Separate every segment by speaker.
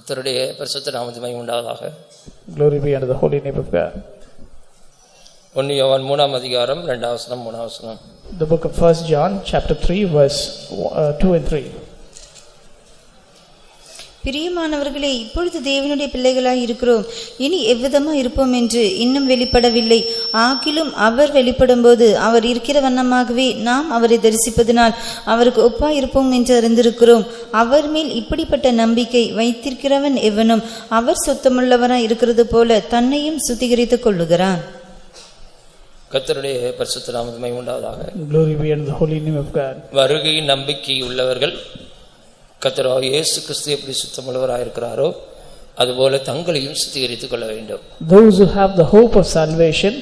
Speaker 1: கர்த்தருடைய பரிசுத்த நாமத்துக்கு மகிமை உண்டாவதாக.
Speaker 2: Glory be unto the holy name of God.
Speaker 1: 1 யோவான் 3 அதிகாரம் 2 வசனம் 3 வசனம்.
Speaker 2: The book of 1 John chapter 3 verse 2 and 3.
Speaker 3: பிரியமானவர்களே, இப்பொழுது தேவனுடைய பிள்ளைகளாய் இருக்கிறோம், இனி எவ்விதமாய் இருப்போம் என்று இன்னும் வெளிப்படவில்லை. ஆகிலும் அவர் வெளிப்படும்போது அவர் இருக்கிற வண்ணமாகவே நாம் அவரை தரிசிப்பதனால் அவருக்கு ஒப்பாய் இருப்போம் என்று அறிந்திருக்கிறோம். அவர் மேல் இப்படிப்பட்ட நம்பிக்கை வைத்திருக்கிறவன் எவனும் அவர் சுத்தமுள்ளவராய் இருக்கிறது போல தன்னையும் சுத்திகரித்துக் கொள்ளுகிறான்.
Speaker 1: கர்த்தருடைய பரிசுத்த நாமத்துக்கு மகிமை உண்டாவதாக.
Speaker 2: Glory be unto the holy name of God.
Speaker 1: வருகையின் நம்பிக்கை உள்ளவர்கள் கர்த்தராகிய இயேசு கிறிஸ்து எப்படி சுத்தமுள்ளவராய் இருக்கிறாரோ அதுபோல தங்களையும் சுத்திகரித்துக் கொள்ள வேண்டும்.
Speaker 2: Those who have the hope of salvation,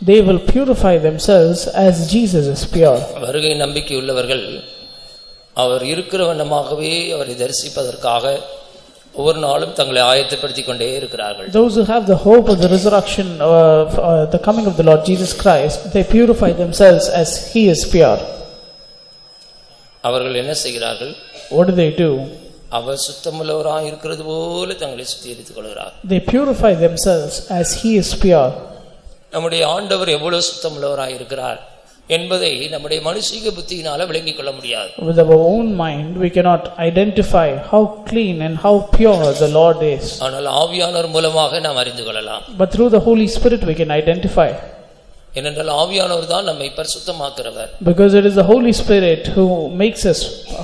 Speaker 2: they will purify themselves as Jesus is pure.
Speaker 1: வருகையின் நம்பிக்கை உள்ளவர்கள் அவர் இருக்கிற வண்ணமாகவே அவரை தரிசிப்பதற்காக ஒவ்வொரு நாளும் தங்களை ஆயத்தப்படுத்திக் கொண்டே இருக்கிறார்கள்.
Speaker 2: Those who have the hope of the resurrection of the coming of the Lord Jesus Christ, they purify themselves as he is pure.
Speaker 1: அவர்கள் என்ன செய்கிறார்கள்?
Speaker 2: What do they do?
Speaker 1: அவர் சுத்தமுள்ளவராய் இருக்கிறது போல தங்களை சுத்திகரித்துக் கொள்கிறார்.
Speaker 2: They purify themselves as he is pure.
Speaker 1: நம்முடைய ஆண்டவர் எவ்வளவு சுத்தமுள்ளவராய் இருக்கிறார் என்பதை நம்முடைய மனுஷிக புத்தியினால விளங்கிக் கொள்ள முடியாது.
Speaker 2: With our own mind we cannot identify how clean and how pure the Lord is.
Speaker 1: ஆனால் ஆவியானவர் மூலமாக நாம் அறிந்து கொள்ளலாம்.
Speaker 2: But through the Holy Spirit we can identify.
Speaker 1: ஏனென்றால் ஆவியானவர் தான் நம்மை பரிசுத்தமாக்குறவர்.
Speaker 2: Because it is the Holy Spirit who makes us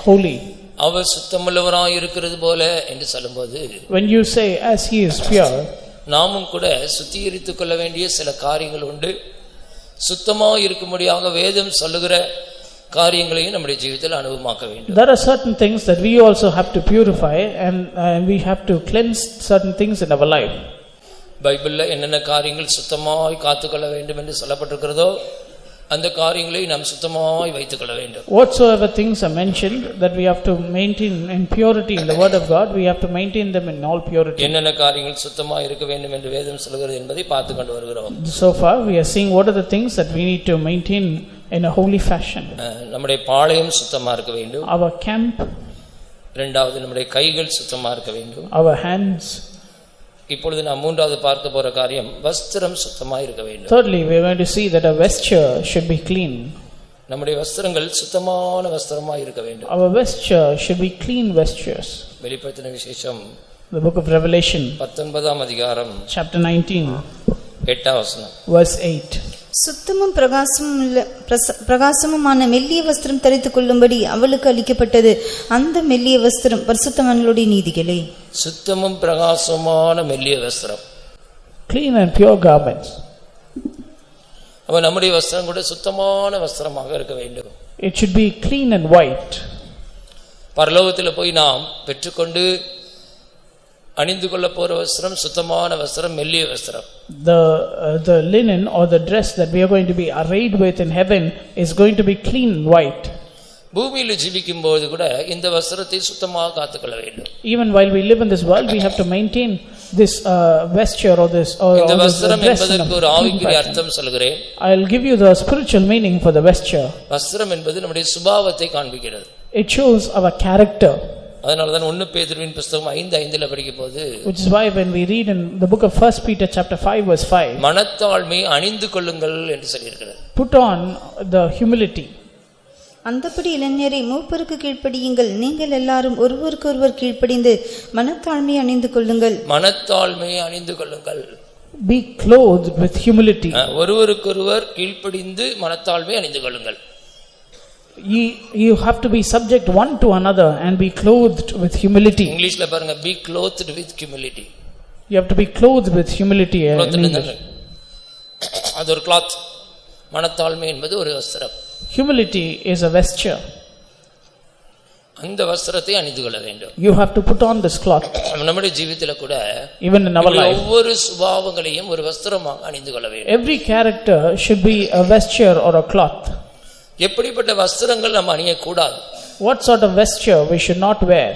Speaker 2: holy.
Speaker 1: அவர் சுத்தமுள்ளவராய் இருக்கிறது போல என்று சொல்லும்போது,
Speaker 2: when you say as he is pure,
Speaker 1: நாமும் கூட சுத்திகரித்துக் கொள்ள வேண்டிய சில காரியங்கள் உண்டு. சுத்தமாக இருக்கும்படியாக வேதம் சொல்லுகிற காரியங்களையும் நம்முடைய ஜீவிதத்தில் அனுபவமாக்க வேண்டும்.
Speaker 2: There are certain things that we also have to purify and we have to cleanse certain things in our life.
Speaker 1: பைபிள்ல என்னென்ன காரியங்கள் சுத்தமாய் காத்துக்கொள்ள வேண்டும் என்று சொல்லப்பட்டிருக்கிறதோ அந்த காரியங்களை நாம் சுத்தமாய் வைத்துக் கொள்ள வேண்டும்.
Speaker 2: Whatsoever things are mentioned that we have to maintain in purity in the word of God, we have to maintain them in all purity.
Speaker 1: என்னென்ன காரியங்கள் சுத்தமாய் இருக்க வேண்டும் என்று வேதம் சொல்கிறது என்பதை பார்த்து கொண்டு வருகிறோம்.
Speaker 2: So far we are seeing what are the things that we need to maintain in a holy fashion.
Speaker 1: நம்முடைய பாளையம் சுத்தமா இருக்க வேண்டும்.
Speaker 2: Our camp.
Speaker 1: இரண்டாவது நம்முடைய கைகள் சுத்தமா இருக்க வேண்டும்.
Speaker 2: Our hands.
Speaker 1: இப்பொழுது நாம் மூன்றாவது பார்க்க போற காரியம் வஸ்திரம் சுத்தமா இருக்க வேண்டும்.
Speaker 2: Thirdly, we are going to see that our vesture should be clean.
Speaker 1: நம்முடைய வஸ்திரங்கள் சுத்தமான வஸ்திரமா இருக்க வேண்டும்.
Speaker 2: Our vesture should be clean vestures.
Speaker 1: வெளிப்படுத்தின விசேஷம்
Speaker 2: The book of Revelation
Speaker 1: 19 அதிகாரம்
Speaker 2: chapter 19
Speaker 1: 8வது வசனம்
Speaker 3: verse 8. சுத்தமும் பிரகாசமுமான மெல்லிய வஸ்திரம் தரித்துக் கொள்ளும்படி அவளுக்கு அளிக்கப்பட்டது. அந்த மெல்லிய வஸ்திரம் பரிசுத்தவான்களுடைய நீதிகளே.
Speaker 1: சுத்தமும் பிரகாசமான மெல்லிய வஸ்திரம்,
Speaker 2: clean and pure garments.
Speaker 1: அப்ப நம்முடைய வஸ்திரம் கூட சுத்தமான வஸ்திரமாக இருக்க வேண்டும்.
Speaker 2: It should be clean and white.
Speaker 1: பரலோகத்தில் போய் நாம் பெற்றுக்கொண்டு அணிந்து கொள்ள போற வஸ்திரம் சுத்தமான வஸ்திரம், மெல்லிய வஸ்திரம்.
Speaker 2: The linen or the dress that we are going to be arrayed with in heaven is going to be clean and white.
Speaker 1: பூமியில் ஜீவிக்கும் போது கூட இந்த வஸ்திரத்தை சுத்தமாக காத்துக்கொள்ள வேண்டும்.
Speaker 2: Even while we live in this world, we have to maintain this vesture or this
Speaker 1: இந்த வஸ்திரம் என்பதற்கு ஒரு ஆவிக்குரிய அர்த்தம் சொல்கிறேன்.
Speaker 2: I'll give you the spiritual meaning for the vesture.
Speaker 1: வஸ்திரம் என்பது நம்முடைய சுபாவத்தை காண்பிக்கிறது.
Speaker 2: It shows our character.
Speaker 1: அதனால தான் 1 பேதுருவின் புத்தகம் 5:5 படிக்கும்போது,
Speaker 2: which is why when we read in the book of 1 Peter chapter 5 verse 5,
Speaker 1: மனத்தாழ்மை அணிந்து கொள்ளுங்கள் என்று சொல்லியிருக்கிறது.
Speaker 2: put on the humility.
Speaker 3: அந்தப்படி இளைஞரை மூப்பருக்கு கீழ்ப்படியுங்கள், நீங்கள் எல்லாரும் ஒருவருக்கொருவர் கீழ்ப்படிந்து மனத்தாழ்மையை அணிந்து கொள்ளுங்கள்.
Speaker 1: மனத்தாழ்மையை அணிந்து கொள்ளுங்கள்.
Speaker 2: Be clothed with humility.
Speaker 1: ஒருவருக்கொருவர் கீழ்ப்படிந்து மனத்தாழ்மையை அணிந்து கொள்ளுங்கள்.
Speaker 2: You have to be subject one to another and be clothed with humility.
Speaker 1: இங்கிலீஷ்ல பாருங்க, be clothed with humility.
Speaker 2: You have to be clothed with humility.
Speaker 1: அது ஒரு cloth. மனத்தாழ்மை என்பது ஒரு வஸ்திரம்.
Speaker 2: Humility is a vesture.
Speaker 1: அந்த வஸ்திரத்தை அணிந்து கொள்ள வேண்டும்.
Speaker 2: You have to put on this cloth.
Speaker 1: நம்முடைய ஜீவிதத்தில கூட
Speaker 2: even in our life,
Speaker 1: ஒவ்வொரு சுபாவங்களையும் ஒரு வஸ்திரமாக அணிந்து கொள்ள வேண்டும்.
Speaker 2: Every character should be a vesture or a cloth.
Speaker 1: எப்படிப்பட்ட வஸ்திரங்கள் நம்ம அணிய கூடாது?
Speaker 2: What sort of vesture we should not wear?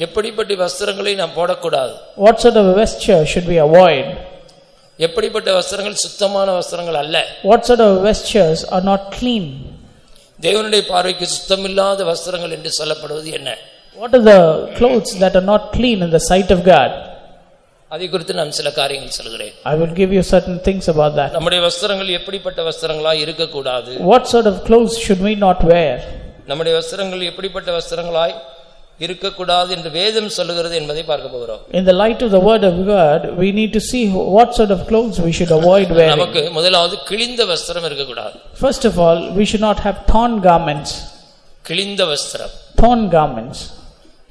Speaker 1: எப்படிப்பட்ட வஸ்திரங்களை நாம் போடக்கூடாது?
Speaker 2: What sort of vesture should we avoid?
Speaker 1: எப்படிப்பட்ட வஸ்திரங்கள் சுத்தமான வஸ்திரங்கள் அல்ல?
Speaker 2: What sort of vestures are not clean?
Speaker 1: தேவனுடைய பார்வைக்கு சுத்தமில்லாத வஸ்திரங்கள் என்று சொல்லப்படுவது என்ன?
Speaker 2: What are the clothes that are not clean in the sight of God?
Speaker 1: அதை குறித்து நான் சில காரியங்கள் சொல்கிறேன்.
Speaker 2: I will give you certain things about that.
Speaker 1: நம்முடைய வஸ்திரங்கள் எப்படிப்பட்ட வஸ்திரங்களா இருக்க கூடாது?
Speaker 2: What sort of clothes should we not wear?
Speaker 1: நம்முடைய வஸ்திரங்கள் எப்படிப்பட்ட வஸ்திரங்களாய் இருக்க கூடாது என்று வேதம் சொல்லுகிறது என்பதை பார்க்க போகிறோம்.
Speaker 2: In the light of the word of God, we need to see what sort of clothes we should avoid wearing.
Speaker 1: நமக்கு முதலாவது கிழிந்த வஸ்திரம் இருக்க கூடாது.
Speaker 2: First of all, we should not have torn garments.
Speaker 1: கிழிந்த வஸ்திரம்.
Speaker 2: Torn garments.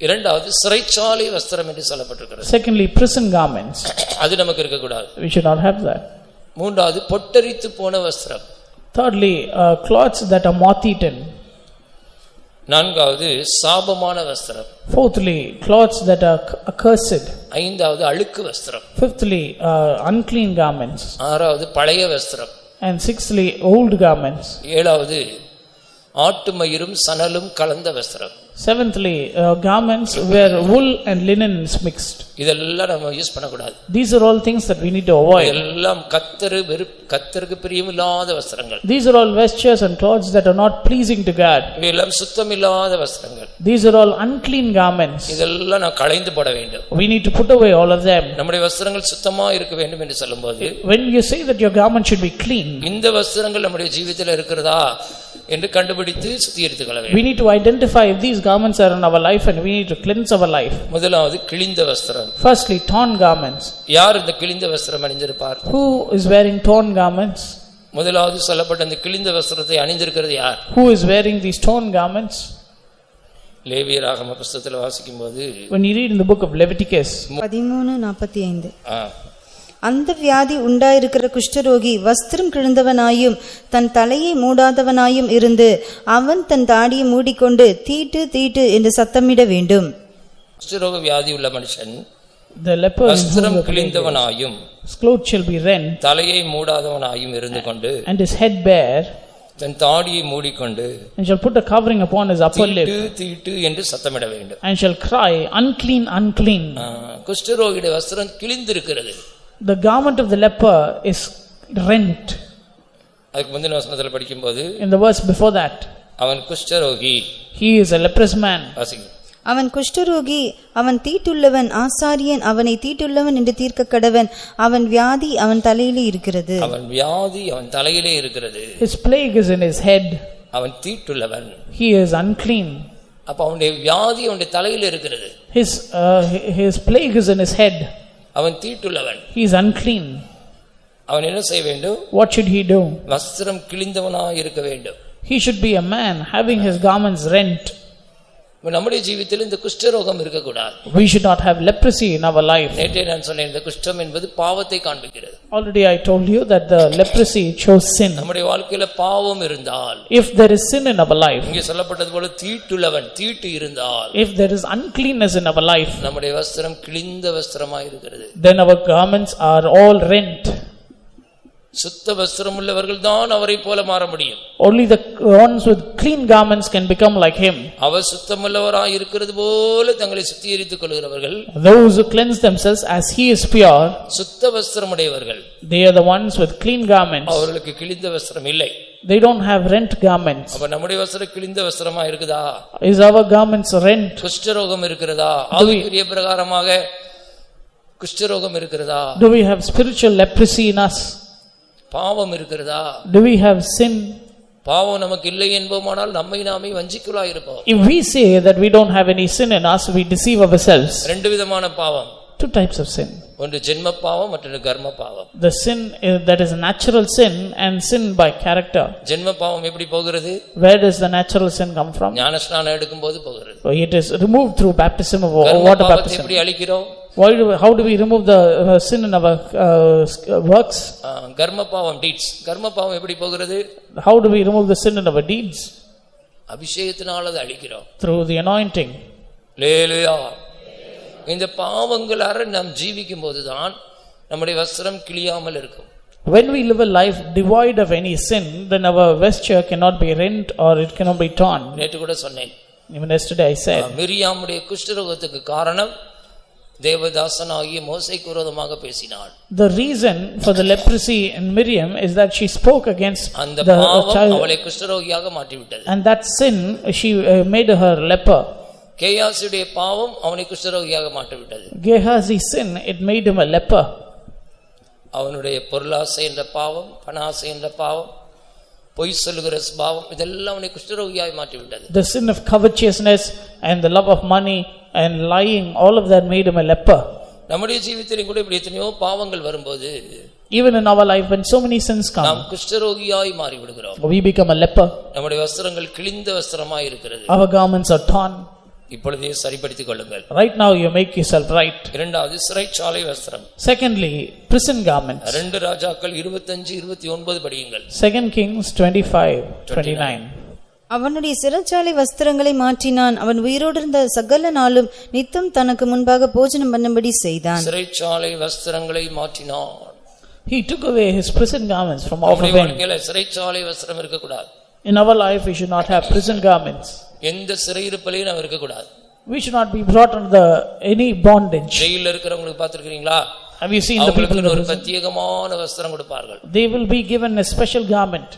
Speaker 1: இரண்டாவது சிறைச்சாலை வஸ்திரம் என்று சொல்லப்பட்டிருக்கிறது.
Speaker 2: Secondly, prison garments.
Speaker 1: அது நமக்கு இருக்க கூடாது.
Speaker 2: We should not have that.
Speaker 1: மூன்றாவது பொட்டரித்து போன வஸ்திரம்.
Speaker 2: Thirdly, cloths that are moth-eaten.
Speaker 1: நான்காவது சாபமான வஸ்திரம்.
Speaker 2: Fourthly, cloths that are accursed.
Speaker 1: ஐந்தாவது அழுக்கு வஸ்திரம்.
Speaker 2: Fifthly, unclean garments.
Speaker 1: ஆறாவது பழைய வஸ்திரம்.
Speaker 2: And sixthly, old garments.
Speaker 1: ஏழாவது ஆட்டு மயிரும் சணலும் கலந்த வஸ்திரம்.
Speaker 2: Seventhly, garments where wool and linen is mixed.
Speaker 1: இதெல்லாம் நம்ம யூஸ் பண்ணக்கூடாது.
Speaker 2: These are all things that we need to avoid.
Speaker 1: எல்லாம் கர்த்தருக்கு பிரியமில்லாத வஸ்திரங்கள்.
Speaker 2: These are all vestures and clothes that are not pleasing to God.
Speaker 1: இவையெல்லாம் சுத்தமில்லாத வஸ்திரங்கள்.
Speaker 2: These are all unclean garments.
Speaker 1: இதெல்லாம் நான் களைந்து போட வேண்டும்.
Speaker 2: We need to put away all of them.
Speaker 1: நம்முடைய வஸ்திரங்கள் சுத்தமா இருக்க வேண்டும் என்று சொல்லும்போது,
Speaker 2: when you say that your garment should be clean,
Speaker 1: இந்த வஸ்திரங்கள் நம்முடைய ஜீவிதத்தில் இருக்கிறதா என்று கண்டுபிடித்து சுத்திகரித்துக் கொள்ள வேண்டும்.
Speaker 2: we need to identify if these garments are in our life and we need to cleanse our life.
Speaker 1: முதலாவது கிழிந்த வஸ்திரம்.
Speaker 2: Firstly, torn garments.
Speaker 1: யார் இந்த கிழிந்த வஸ்திரம் அணிந்திருப்பார்?
Speaker 2: Who is wearing torn garments?
Speaker 1: முதலாவது சொல்லப்பட்ட இந்த கிழிந்த வஸ்திரத்தை அணிந்திருக்கிறது யார்?
Speaker 2: Who is wearing these torn garments?
Speaker 1: லேவியராகம புத்தகத்தில் வாசிக்கும்போது,
Speaker 2: when you read in the book of Leviticus
Speaker 3: 13:45, அந்த வியாதி உண்டாயிருக்கிற குஷ்டரோகி வஸ்திரம் கிழிந்தவனாயும் தன் தலையை மூடாதவனாயும் இருந்து அவன் தன் தாடியை மூடிக்கொண்டு தீட்டு தீட்டு என்று சத்தமிட வேண்டும்.
Speaker 1: குஷ்டரோக வியாதி உள்ள மனுஷன்
Speaker 2: the leper
Speaker 1: வஸ்திரம் கிழிந்தவனாயும்
Speaker 2: his clothes shall be rent,
Speaker 1: தலையை மூடாதவனாயும் இருந்து கொண்டு
Speaker 2: and his head bare,
Speaker 1: தன் தாடியை மூடிக்கொண்டு
Speaker 2: and shall put a covering upon his upper lip,
Speaker 1: தீட்டு தீட்டு என்று சத்தமிட வேண்டும்.
Speaker 2: and shall cry, unclean, unclean.
Speaker 1: குஷ்டரோகியுடைய வஸ்திரம் கிழிந்திருக்கிறது.
Speaker 2: The garment of the leper is rent.
Speaker 1: அதுக்கு முந்தின வசனத்தில் படிக்கும்போது,
Speaker 2: in the verse before that,
Speaker 1: அவன் குஷ்டரோகி,
Speaker 2: he is a leprous man.
Speaker 3: அவன் குஷ்டரோகி, அவன் தீட்டுள்ளவன், ஆசாரியன் அவனை தீட்டுள்ளவன் என்று தீர்க்க கடவன், அவன் வியாதி அவன் தலையிலே இருக்கிறது.
Speaker 1: அவன் வியாதி அவன் தலையிலே இருக்கிறது.
Speaker 2: His plague is in his head.
Speaker 1: அவன் தீட்டுள்ளவன்,
Speaker 2: he is unclean.
Speaker 1: அப்ப அவனுடைய வியாதி அவனுடைய தலையில இருக்கிறது.
Speaker 2: His plague is in his head.
Speaker 1: அவன் தீட்டுள்ளவன்,
Speaker 2: he is unclean.
Speaker 1: அவன் என்ன செய்ய வேண்டும்?
Speaker 2: What should he do?
Speaker 1: வஸ்திரம் கிழிந்தவனாய் இருக்க வேண்டும்.
Speaker 2: He should be a man having his garments rent.
Speaker 1: நம்முடைய ஜீவிதத்தில் இந்த குஷ்டரோகம் இருக்க கூடாது.
Speaker 2: We should not have leprosy in our life.
Speaker 1: நேற்றே நான் சொன்னேன், இந்த குஷ்டம் என்பது பாவத்தை காண்பிக்கிறது.
Speaker 2: Already I told you that the leprosy shows sin.
Speaker 1: நம்முடைய வாழ்க்கையில பாவம் இருந்தால்,
Speaker 2: if there is sin in our life,
Speaker 1: இங்கே சொல்லப்பட்டது போல தீட்டுள்ளவன் தீட்டு இருந்தால்,
Speaker 2: if there is uncleanness in our life,
Speaker 1: நம்முடைய வஸ்திரம் கிழிந்த வஸ்திரமாய் இருக்கிறது.
Speaker 2: then our garments are all rent.
Speaker 1: சுத்த வஸ்திரம் உள்ளவர்கள் தான் அவரை போல மாற முடியும்.
Speaker 2: only the ones with clean garments can become like him.
Speaker 1: அவர் சுத்தமுள்ளவராய் இருக்கிறது போல தங்களை சுத்திகரித்துக் கொள்கிறவர்கள்,
Speaker 2: those who cleanse themselves as he is pure,
Speaker 1: சுத்த வஸ்திரமுடையவர்கள்,
Speaker 2: they are the ones with clean garments.
Speaker 1: அவர்களுக்கு கிழிந்த வஸ்திரம் இல்லை.
Speaker 2: they don't have rent garments.
Speaker 1: அப்ப நம்முடைய வஸ்திரம் கிழிந்த வஸ்திரமா இருக்குதா?
Speaker 2: is our garments rent?
Speaker 1: குஷ்டரோகம் இருக்கிறதா? ஆவிக்குரிய பிரகாரமாக குஷ்டரோகம் இருக்கிறதா?
Speaker 2: do we have spiritual leprosy in us?
Speaker 1: பாவம் இருக்கிறதா?
Speaker 2: do we have sin?
Speaker 1: பாவம் நமக்கு இல்லை என்போமானால் நம்மை நாமே வஞ்சிக்குள்ளாய் இருப்போம்.
Speaker 2: if we say that we don't have any sin in us, we deceive ourselves.
Speaker 1: ரெண்டு விதமான பாவம்.
Speaker 2: two types of sin.
Speaker 1: ஒன்று ஜென்ம பாவம், மற்றொன்று கர்ம பாவம்.
Speaker 2: the sin that is a natural sin and sin by character.
Speaker 1: ஜென்ம பாவம் எப்படி போகிறது?
Speaker 2: where does the natural sin come from?
Speaker 1: ஞானஸ்நானம் எடுக்கும்போது போகிறது.
Speaker 2: it is removed through baptism of water baptism.
Speaker 1: எப்படி அழிக்கிறோம்?
Speaker 2: how do we remove the sin in our works?
Speaker 1: கர்ம பாவம், டீட்ஸ். கர்ம பாவம் எப்படி போகிறது?
Speaker 2: how do we remove the sin in our deeds?
Speaker 1: அபிஷேகத்தினால அதை அழிக்கிறோம்.
Speaker 2: through the anointing.
Speaker 1: ஹல்லேலூயா. இந்த பாவங்களார நாம் ஜீவிக்கும் போதுதான் நம்முடைய வஸ்திரம் கிழியாமல் இருக்கும்.
Speaker 2: when we live a life devoid of any sin, then our vesture cannot be rent or it cannot be torn.
Speaker 1: நேற்று கூட சொன்னேன்,
Speaker 2: even yesterday I said,
Speaker 1: மிரியாமுடைய குஷ்டரோகத்துக்கு காரணம் தேவதாசனாகிய மோசேக்கு விரோதமாக பேசினாள்.
Speaker 2: the reason for the leprosy in Miriam is that she spoke against
Speaker 1: அந்த பாவம் அவளை குஷ்டரோகியாக மாற்றி விட்டது.
Speaker 2: and that sin she made her leper.
Speaker 1: கேயாசியுடைய பாவம் அவனை குஷ்டரோகியாக மாற்றிவிட்டது.
Speaker 2: Gehazi's sin, it made him a leper.
Speaker 1: அவனுடைய பொருளாசை என்ற பாவம், பணாசை என்ற பாவம், பொய் சொல்லுகிற பாவம், இதெல்லாம் அவனை குஷ்டரோகியாக மாற்றிவிட்டது.
Speaker 2: The sin of covetousness and the love of money and lying, all of that made him a leper.
Speaker 1: நம்முடைய ஜீவிதத்திலும் கூட இப்படி எத்தனையோ பாவங்கள் வரும்போது,
Speaker 2: even in our life when so many sins come,
Speaker 1: நாம் குஷ்டரோகியாய் மாறி விடுகிறோம்.
Speaker 2: we become a leper.
Speaker 1: நம்முடைய வஸ்திரங்கள் கிழிந்த வஸ்திரமாய் இருக்கிறது.
Speaker 2: Our garments are torn.
Speaker 1: இப்பொழுதே சரிப்படுத்திக் கொள்ளுங்கள்.
Speaker 2: Right now you make yourself right.
Speaker 1: இரண்டாவது சிறைச்சாலை வஸ்திரம்.
Speaker 2: Secondly, prison garments.
Speaker 1: 2 ராஜாக்கள் 25-29 படியுங்கள்.
Speaker 2: 2 Kings 25:29.
Speaker 3: அவனுடைய சிறைச்சாலை வஸ்திரங்களை மாற்றினான். அவன் உயிரோடு இருந்த சகல நாளும் நித்தம் தனக்கு முன்பாக போஜனம் பண்ணும்படி செய்தான்.
Speaker 1: சிறைச்சாலை வஸ்திரங்களை மாற்றினான்.
Speaker 2: He took away his prison garments from off of him.
Speaker 1: சிறைச்சாலை வஸ்திரம் இருக்க கூடாது.
Speaker 2: In our life we should not have prison garments.
Speaker 1: எந்த சிறையிருப்பிலையும் நாம் இருக்க கூடாது.
Speaker 2: We should not be brought under any bondage.
Speaker 1: ஜெயில்ல இருக்கிறவங்களுக்கு பார்த்திருக்கீங்களா?
Speaker 2: Have you seen the people in the
Speaker 1: ஒரு
Speaker 2: prison?
Speaker 1: பிரத்யேகமான வஸ்திரம் கொடுப்பார்கள்.
Speaker 2: They will be given a special garment.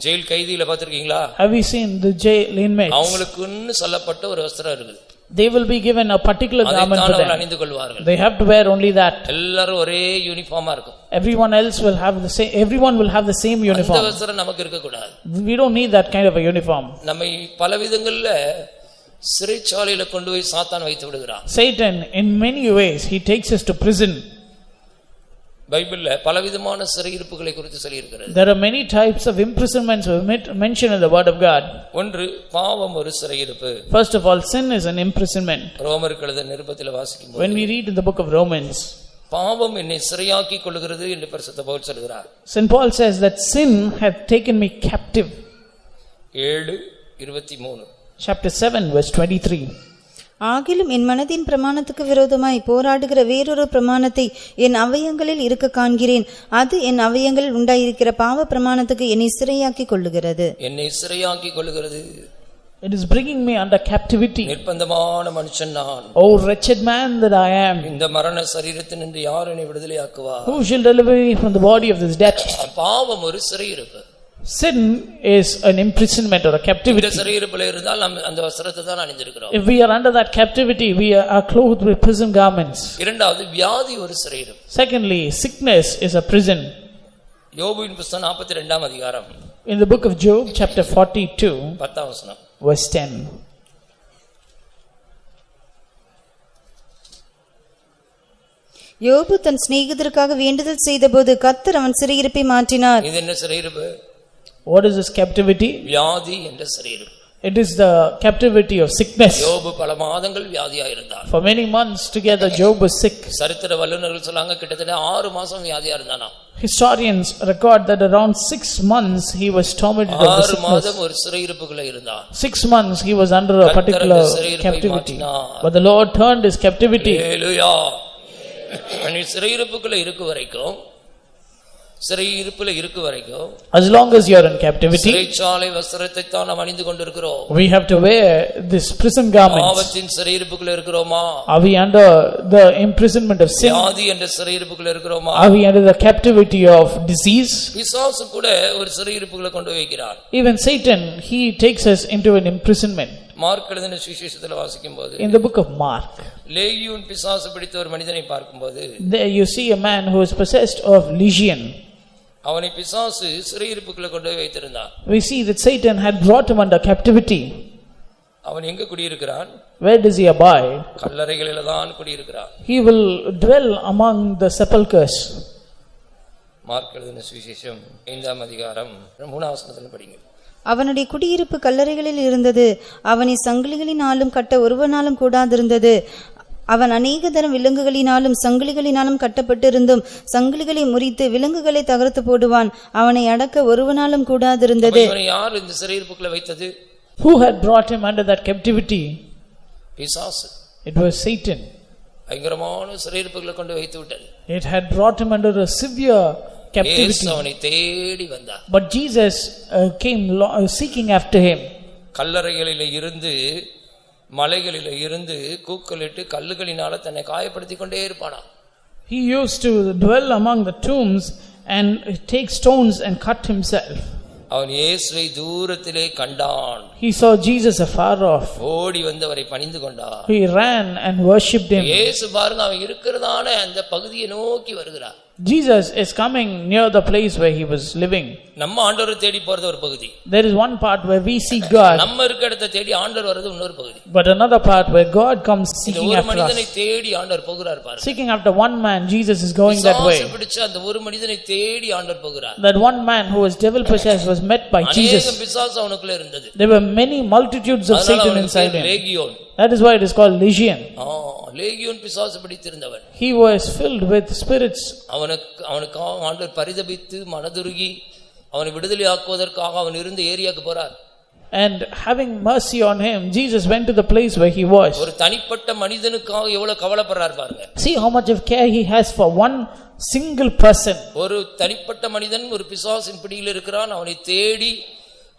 Speaker 1: Jail கைதியில பார்த்திருக்கீங்களா?
Speaker 2: Have you seen the jail inmates?
Speaker 1: அவங்களுக்குன்னு சொல்லப்பட்ட ஒரு வஸ்திரம் இருக்குது.
Speaker 2: They will be given a particular garment for them.
Speaker 1: அணிந்து கொள்வார்கள்.
Speaker 2: They have to wear only that.
Speaker 1: எல்லாரும் ஒரே யூனிஃபார்மா இருக்கும்.
Speaker 2: Everyone else will have the same. Everyone will have the same uniform.
Speaker 1: அந்த வஸ்திரம் நமக்கு இருக்க கூடாது.
Speaker 2: We don't need that kind of a uniform.
Speaker 1: நம்மை பல விதங்கள்ல சிறைச்சாலையில கொண்டு போய் சாத்தான் வைத்து விடுகிறான்.
Speaker 2: Satan in many ways he takes us to prison.
Speaker 1: பைபிள்ல பலவிதமான சிறையிருப்புகளை குறித்து சொல்லி இருக்கிறது.
Speaker 2: There are many types of imprisonments mentioned in the word of God.
Speaker 1: ஒன்று பாவம் ஒரு சிறையிருப்பு.
Speaker 2: First of all, sin is an imprisonment.
Speaker 1: ரோமருக்கு எழுதின நிருபத்திலே வாசிக்கும்போது,
Speaker 2: when we read in the book of Romans,
Speaker 1: பாவம் என்னை சிறையாக்கி கொள்கிறது என்று பரிசுத்த பவுல் சொல்கிறார்.
Speaker 2: St. Paul says that sin hath taken me captive.
Speaker 1: 7:23.
Speaker 2: Chapter 7 verse 23.
Speaker 3: ஆகிலும் என் மனதின் பிரமாணத்துக்கு விரோதமாய் போராடுகிற வேறொரு பிரமாணத்தை என் அவயங்களில் இருக்க காண்கிறேன். அது என் அவயங்களில் உண்டாயிருக்கிற பாவ பிரமாணத்துக்கு என்னை சிறையாக்கி கொள்ளுகிறது.
Speaker 1: என்னை சிறையாக்கி கொள்ளுகிறது.
Speaker 2: It is bringing me under captivity.
Speaker 1: நிர்பந்தமான மனுஷன் நான்.
Speaker 2: Oh wretched man that I am.
Speaker 1: இந்த மரண சரீரத்தினின்று யார் என்னை விடுதலையாக்குவார்?
Speaker 2: Who shall deliver me from the body of this death?
Speaker 1: பாவம் ஒரு சிறையிருப்பு.
Speaker 2: Sin is an imprisonment or a captivity.
Speaker 1: இந்த சிறையிருப்பில் இருந்தால் நாம் அந்த வஸ்திரத்தை தான் அணிந்திருக்கிறோம்.
Speaker 2: If we are under that captivity, we are clothed with prison garments.
Speaker 1: இரண்டாவது வியாதி ஒரு சிறையிருப்பு.
Speaker 2: Secondly, sickness is a prison.
Speaker 1: யோபுவின் புத்தகம் 42ஆம் அதிகாரம்.
Speaker 2: In the book of Job chapter 42
Speaker 1: 10ஆம் வசனம்.
Speaker 2: verse 10.
Speaker 3: யோபு தன் சிநேகிதருக்காக வேண்டுதல் செய்தபோது கர்த்தர் அவன் சிறையிருப்பை மாற்றினார்.
Speaker 1: இது என்ன சிறையிருப்பு?
Speaker 2: What is this captivity?
Speaker 1: வியாதி என்ற சிறையிருப்பு.
Speaker 2: It is the captivity of sickness.
Speaker 1: யோபு பல மாதங்கள் வியாதியா இருந்தார்.
Speaker 2: For many months together Job was sick.
Speaker 1: சரித்திர வல்லுநர்கள் சொன்னாங்க கிட்டத்தட்ட 6 மாசம் வியாதியா இருந்தானா.
Speaker 2: Historians record that around 6 months he was tormented of the
Speaker 1: 6
Speaker 2: sickness.
Speaker 1: மாதம் ஒரு சிறையிருப்புக்குள்ள இருந்தார்.
Speaker 2: 6 months he was under a particular captivity. But the Lord turned his captivity.
Speaker 1: Hallelujah. நீ சிறையிருப்புக்குள்ள இருக்க வரைக்கும், சிறையிருப்புல இருக்க வரைக்கும்,
Speaker 2: as long as you are in captivity,
Speaker 1: சிறைச்சாலை வஸ்திரத்தை தான் நாம் அணிந்து கொண்டிருக்கிறோம்.
Speaker 2: we have to wear this prison garments.
Speaker 1: பாவத்தின் சிறையிருப்புக்குள்ள இருக்கிறோமா?
Speaker 2: Are we under the imprisonment of sin?
Speaker 1: வியாதி என்ற சிறையிருப்புக்குள்ள இருக்கிறோமா?
Speaker 2: Are we under the captivity of disease?
Speaker 1: பிசாசு கூட ஒரு சிறையிருப்புக்குள்ள கொண்டு வைக்கிறார்.
Speaker 2: Even Satan, he takes us into an imprisonment.
Speaker 1: Mark எழுதின சுவிசேஷத்தில் வாசிக்கும்போது,
Speaker 2: in the book of Mark,
Speaker 1: லேகியோன் பிசாசு பிடித்த ஒரு மனிதனை பார்க்கும்போது,
Speaker 2: there you see a man who is possessed of legion.
Speaker 1: அவனை பிசாசு சிறையிருப்புக்குள்ள கொண்டு வைத்திருந்தான்.
Speaker 2: We see that Satan had brought him under captivity.
Speaker 1: அவன் எங்க குடியிருக்கிறான்?
Speaker 2: Where does he abide?
Speaker 1: கல்லறைகளில தான் குடியிருக்கிறான்.
Speaker 2: He will dwell among the sepulchres.
Speaker 1: Mark எழுதின சுவிசேஷம் 5ஆம் அதிகாரம் 3ஆம் வசனத்தில் படிங்க.
Speaker 3: அவனுடைய குடியிருப்பு கல்லறைகளில் இருந்தது. அவனை சங்கிலிகளினாலும் கட்ட ஒருவனாலும் கூடாதிருந்தது. அவன் அநேக தரம் விலங்குகளினாலும் சங்கிலிகளினாலும் கட்டப்பட்டிருந்தும் சங்கிலிகளை முறித்து விலங்குகளை தகர்த்து போடுவான். அவனை அடக்க ஒருவனாலும் கூடாதிருந்தது.
Speaker 1: யார் இந்த சிறையிருப்புக்குள்ள வைத்தது?
Speaker 2: Who had brought him under that captivity?
Speaker 1: பிசாசு.
Speaker 2: It was Satan.
Speaker 1: பயங்கரமான சிறையிருப்புக்குள்ள கொண்டு வைத்து விட்டது.
Speaker 2: It had brought him under a severe captivity.
Speaker 1: அவனை தேடி வந்தார்.
Speaker 2: But Jesus came seeking after him.
Speaker 1: கல்லறைகளிலே இருந்து மலைகளிலே இருந்து கூக்குலிட்டு கல்லுகளினால தன்னை காயப்படுத்திக் கொண்டே இருப்பானா.
Speaker 2: He used to dwell among the tombs and take stones and cut himself.
Speaker 1: அவன் இயேசுவை தூரத்திலே கண்டான்.
Speaker 2: He saw Jesus afar off.
Speaker 1: ஓடி வந்து அவரை பணிந்து கொண்டான்.
Speaker 2: He ran and worshipped him.
Speaker 1: இயேசு பாருங்க அவன் இருக்கிறதான அந்த பகுதியை நோக்கி வருகிறார்.
Speaker 2: Jesus is coming near the place where he was living.
Speaker 1: நம்ம ஆண்டவரை தேடி போறது ஒரு பகுதி.
Speaker 2: There is one part where we see God.
Speaker 1: நம்ம இருக்க இடத்தை தேடி ஆண்டவர் வரது இன்னொரு பகுதி.
Speaker 2: But another part where God comes seeking
Speaker 1: ஒரு
Speaker 2: after
Speaker 1: மனிதனை
Speaker 2: us.
Speaker 1: தேடி ஆண்டவர் போகிறார் பாருங்க.
Speaker 2: Seeking after one man, Jesus is going that way.
Speaker 1: பிசாசு பிடிச்ச அந்த ஒரு மனிதனை தேடி ஆண்டவர் போகிறார்.
Speaker 2: That one man who was devil possessed was met by Jesus.
Speaker 1: அநேக பிசாசு அவனுக்குள்ள இருந்தது.
Speaker 2: There were many multitudes of Satan inside him.
Speaker 1: லேகியோன்.
Speaker 2: That is why it is called legion.
Speaker 1: லேகியோன் பிசாசு பிடித்திருந்தவன்.
Speaker 2: He was filled with spirits.
Speaker 1: அவனுக்கு ஆண்டவர் பரிதபித்து மனதுருகி அவனை விடுதலை ஆக்குவதற்காக அவன் இருந்த ஏரியாக்கு போறார்.
Speaker 2: And having mercy on him, Jesus went to the place where he was.
Speaker 1: ஒரு தனிப்பட்ட மனிதனுக்காக எவ்வளவு கவலைப்படுறார் பாருங்க.
Speaker 2: See how much of care he has for one single person.
Speaker 1: ஒரு தனிப்பட்ட மனிதன் ஒரு பிசாசின் பிடியில் இருக்கிறான். அவனை தேடி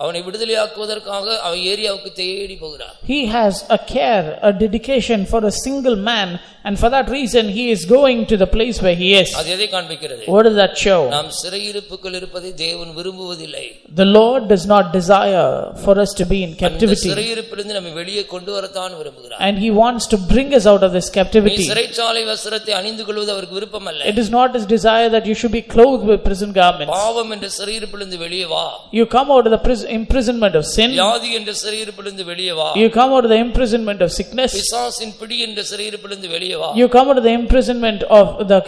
Speaker 1: அவனை விடுதலையாக்குவதற்காக அவன் ஏரியாவுக்கு தேடி போகிறார்.
Speaker 2: He has a care, a dedication for a single man, and for that reason he is going to the place where he is.
Speaker 1: அது எதை காண்பிக்கிறது?
Speaker 2: What does that show?
Speaker 1: நாம் சிறையிருப்புக்குள் இருப்பதை தேவன் விரும்புவதில்லை.
Speaker 2: The Lord does not desire for us to be in captivity.
Speaker 1: சிறையிருப்பிலிருந்து நம்மை வெளியே கொண்டு வரத்தான் விரும்புகிறார்.
Speaker 2: And he wants to bring us out of this captivity.
Speaker 1: சிறைச்சாலை வஸ்திரத்தை அணிந்து கொள்வது அவருக்கு விருப்பமல்ல.
Speaker 2: It is not his desire that you should be clothed with prison garments.
Speaker 1: பாவம் என்ற சிறையிருப்பிலிருந்து வெளியே வா.
Speaker 2: You come out of the imprisonment of sin.
Speaker 1: வியாதி என்ற சிறையிருப்பிலிருந்து வெளியே வா.
Speaker 2: You come out of the imprisonment of sickness.
Speaker 1: பிசாசின் பிடி என்ற சிறையிருப்பிலிருந்து வெளியே வா.
Speaker 2: You come out of the imprisonment of the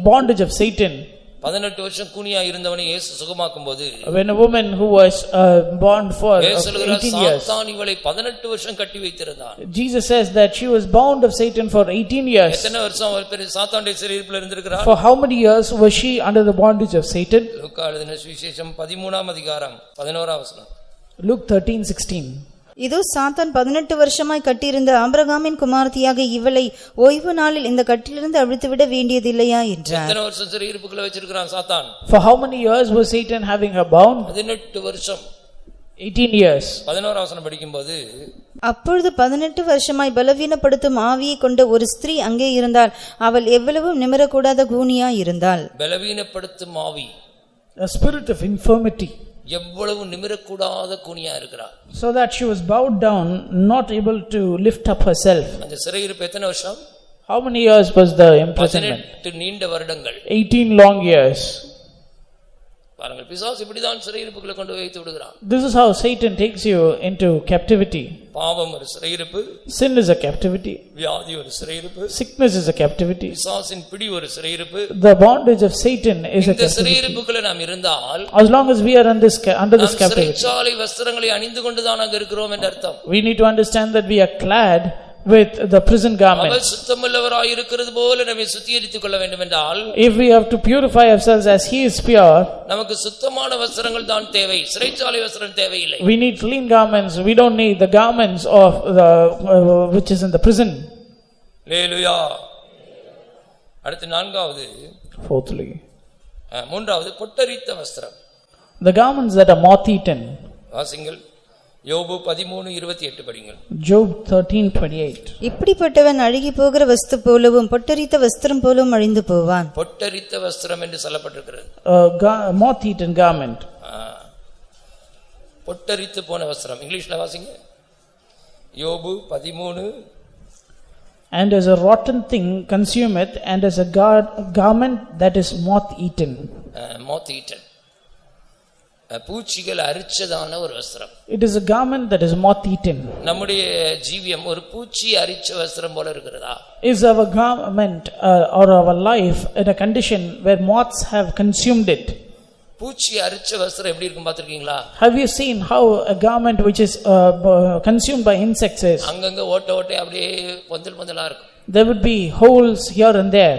Speaker 2: bondage of Satan.
Speaker 1: 18 வருஷம் கூனியா இருந்தவனை இயேசு சுகமாக்கும்போது
Speaker 2: when a woman who was bound for 18 years,
Speaker 1: சாத்தான் இவளை 18 வருஷம் கட்டி வைத்திருந்தான்.
Speaker 2: Jesus says that she was bound of Satan for 18 years.
Speaker 1: எத்தனை வருஷம் அவர் பெரிய சாத்தானுடைய சிறையிருப்பில் இருந்திருக்கிறார்?
Speaker 2: For how many years was she under the bondage of Satan?
Speaker 1: லூக்கா எழுதின சுவிசேஷம் 13ஆம் அதிகாரம் 11ஆம் வசனம்.
Speaker 2: Luke 13:16.
Speaker 3: இதோ சாத்தான் 18 வருஷமாய் கட்டியிருந்த ஆபிரகாமின் குமாரத்தியாக இவளை ஓய்வு நாளில் இந்த கட்டிலிருந்து அவிழ்த்துவிட வேண்டியதில்லையா என்றார்.
Speaker 1: எத்தனை வருஷம் சிறையிருப்புக்குள்ள வச்சிருக்கான் சாத்தான்?
Speaker 2: For how many years was Satan having her bound?
Speaker 1: 18 வருஷம்.
Speaker 2: 18 years.
Speaker 1: 11ஆம் வசனம் படிக்கும்போது
Speaker 3: அப்பொழுது 18 வருஷமாய் பலவீனப்படுத்தும் ஆவியை கொண்ட ஒரு ஸ்திரீ அங்கே இருந்தால் அவள் எவ்வளவும் நிமிரக்கூடாத கூனியா இருந்தாள்.
Speaker 1: பலவீனப்படுத்தும் ஆவி,
Speaker 2: A spirit of infirmity.
Speaker 1: எவ்வளவு நிமிரக்கூடாத கூனியா இருக்கிறார்.
Speaker 2: So that she was bowed down, not able to lift up herself.
Speaker 1: அந்த சிறையிருப்பு எத்தனை வருஷம்?
Speaker 2: How many years was the imprisonment?
Speaker 1: 18 நீண்ட வருடங்கள்.
Speaker 2: 18 long years.
Speaker 1: பாருங்கள், பிசாசு இப்படிதான் சிறையிருப்புக்குள்ள கொண்டு வைத்து விடுகிறான்.
Speaker 2: This is how Satan takes you into captivity.
Speaker 1: பாவம் ஒரு சிறையிருப்பு,
Speaker 2: Sin is a captivity.
Speaker 1: வியாதி ஒரு சிறையிருப்பு,
Speaker 2: Sickness is a captivity.
Speaker 1: பிசாசின் பிடி ஒரு சிறையிருப்பு.
Speaker 2: The bondage of Satan is a
Speaker 1: இந்த
Speaker 2: captivity.
Speaker 1: சிறையிருப்புக்குள்ள நாம் இருந்தால்,
Speaker 2: As long as we are under this captivity,
Speaker 1: சிறைச்சாலை வஸ்திரங்களை அணிந்து கொண்டுதான் அங்க இருக்கிறோம் என்ற அர்த்தம்.
Speaker 2: we need to understand that we are clad with the prison
Speaker 1: our
Speaker 2: garment.
Speaker 1: சுத்தமுள்ளவராய் இருக்கிறது போல நம்மை சுத்திகரித்துக் கொள்ள வேண்டும் என்றால்,
Speaker 2: If we have to purify ourselves as he is pure,
Speaker 1: நமக்கு சுத்தமான வஸ்திரங்கள் தான் தேவை. சிறைச்சாலை வஸ்திரம் தேவையில்லை.
Speaker 2: we need clean garments. We don't need the garments of the which is in the prison.
Speaker 1: அல்லேலூயா. அடுத்து நான்காவது,
Speaker 2: Fourthly,
Speaker 1: மூன்றாவது பொட்டரித்த வஸ்திரம்.
Speaker 2: the garments that are moth-eaten.
Speaker 1: வாசிங்கள், யோபு 13:28 படிங்கள்.
Speaker 2: Job 13:28.
Speaker 3: இப்படிப்பட்டவன் அழுகி போகிற வஸ்து போலவும் பொட்டரித்த வஸ்திரம் போலவும் அழிந்து போவான்.
Speaker 1: பொட்டரித்த வஸ்திரம் என்று சொல்லப்பட்டிருக்கிறது.
Speaker 2: Moth-eaten garment.
Speaker 1: பொட்டரித்து போன வஸ்திரம். இங்கிலீஷ்ல வாசிங்க. யோபு 13.
Speaker 2: And as a rotten thing consumeth, and as a garment that is moth-eaten.
Speaker 1: moth-eaten. பூச்சிகள் அரிச்சதான ஒரு வஸ்திரம்.
Speaker 2: It is a garment that is moth-eaten.
Speaker 1: நம்முடைய ஜீவியம் ஒரு பூச்சி அரிச்ச வஸ்திரம் போல இருக்கிறதா?
Speaker 2: Is our garment or our life in a condition where moths have consumed it?
Speaker 1: பூச்சி அரிச்ச வஸ்திரம் எப்படி இருக்கும் பாத்திருக்கீங்களா?
Speaker 2: Have you seen how a garment which is consumed by insects is?
Speaker 1: அங்கங்க ஓட்ட ஓட்ட அப்படியே பொந்தல் பொந்தலா இருக்கும்.
Speaker 2: There would be holes here and there.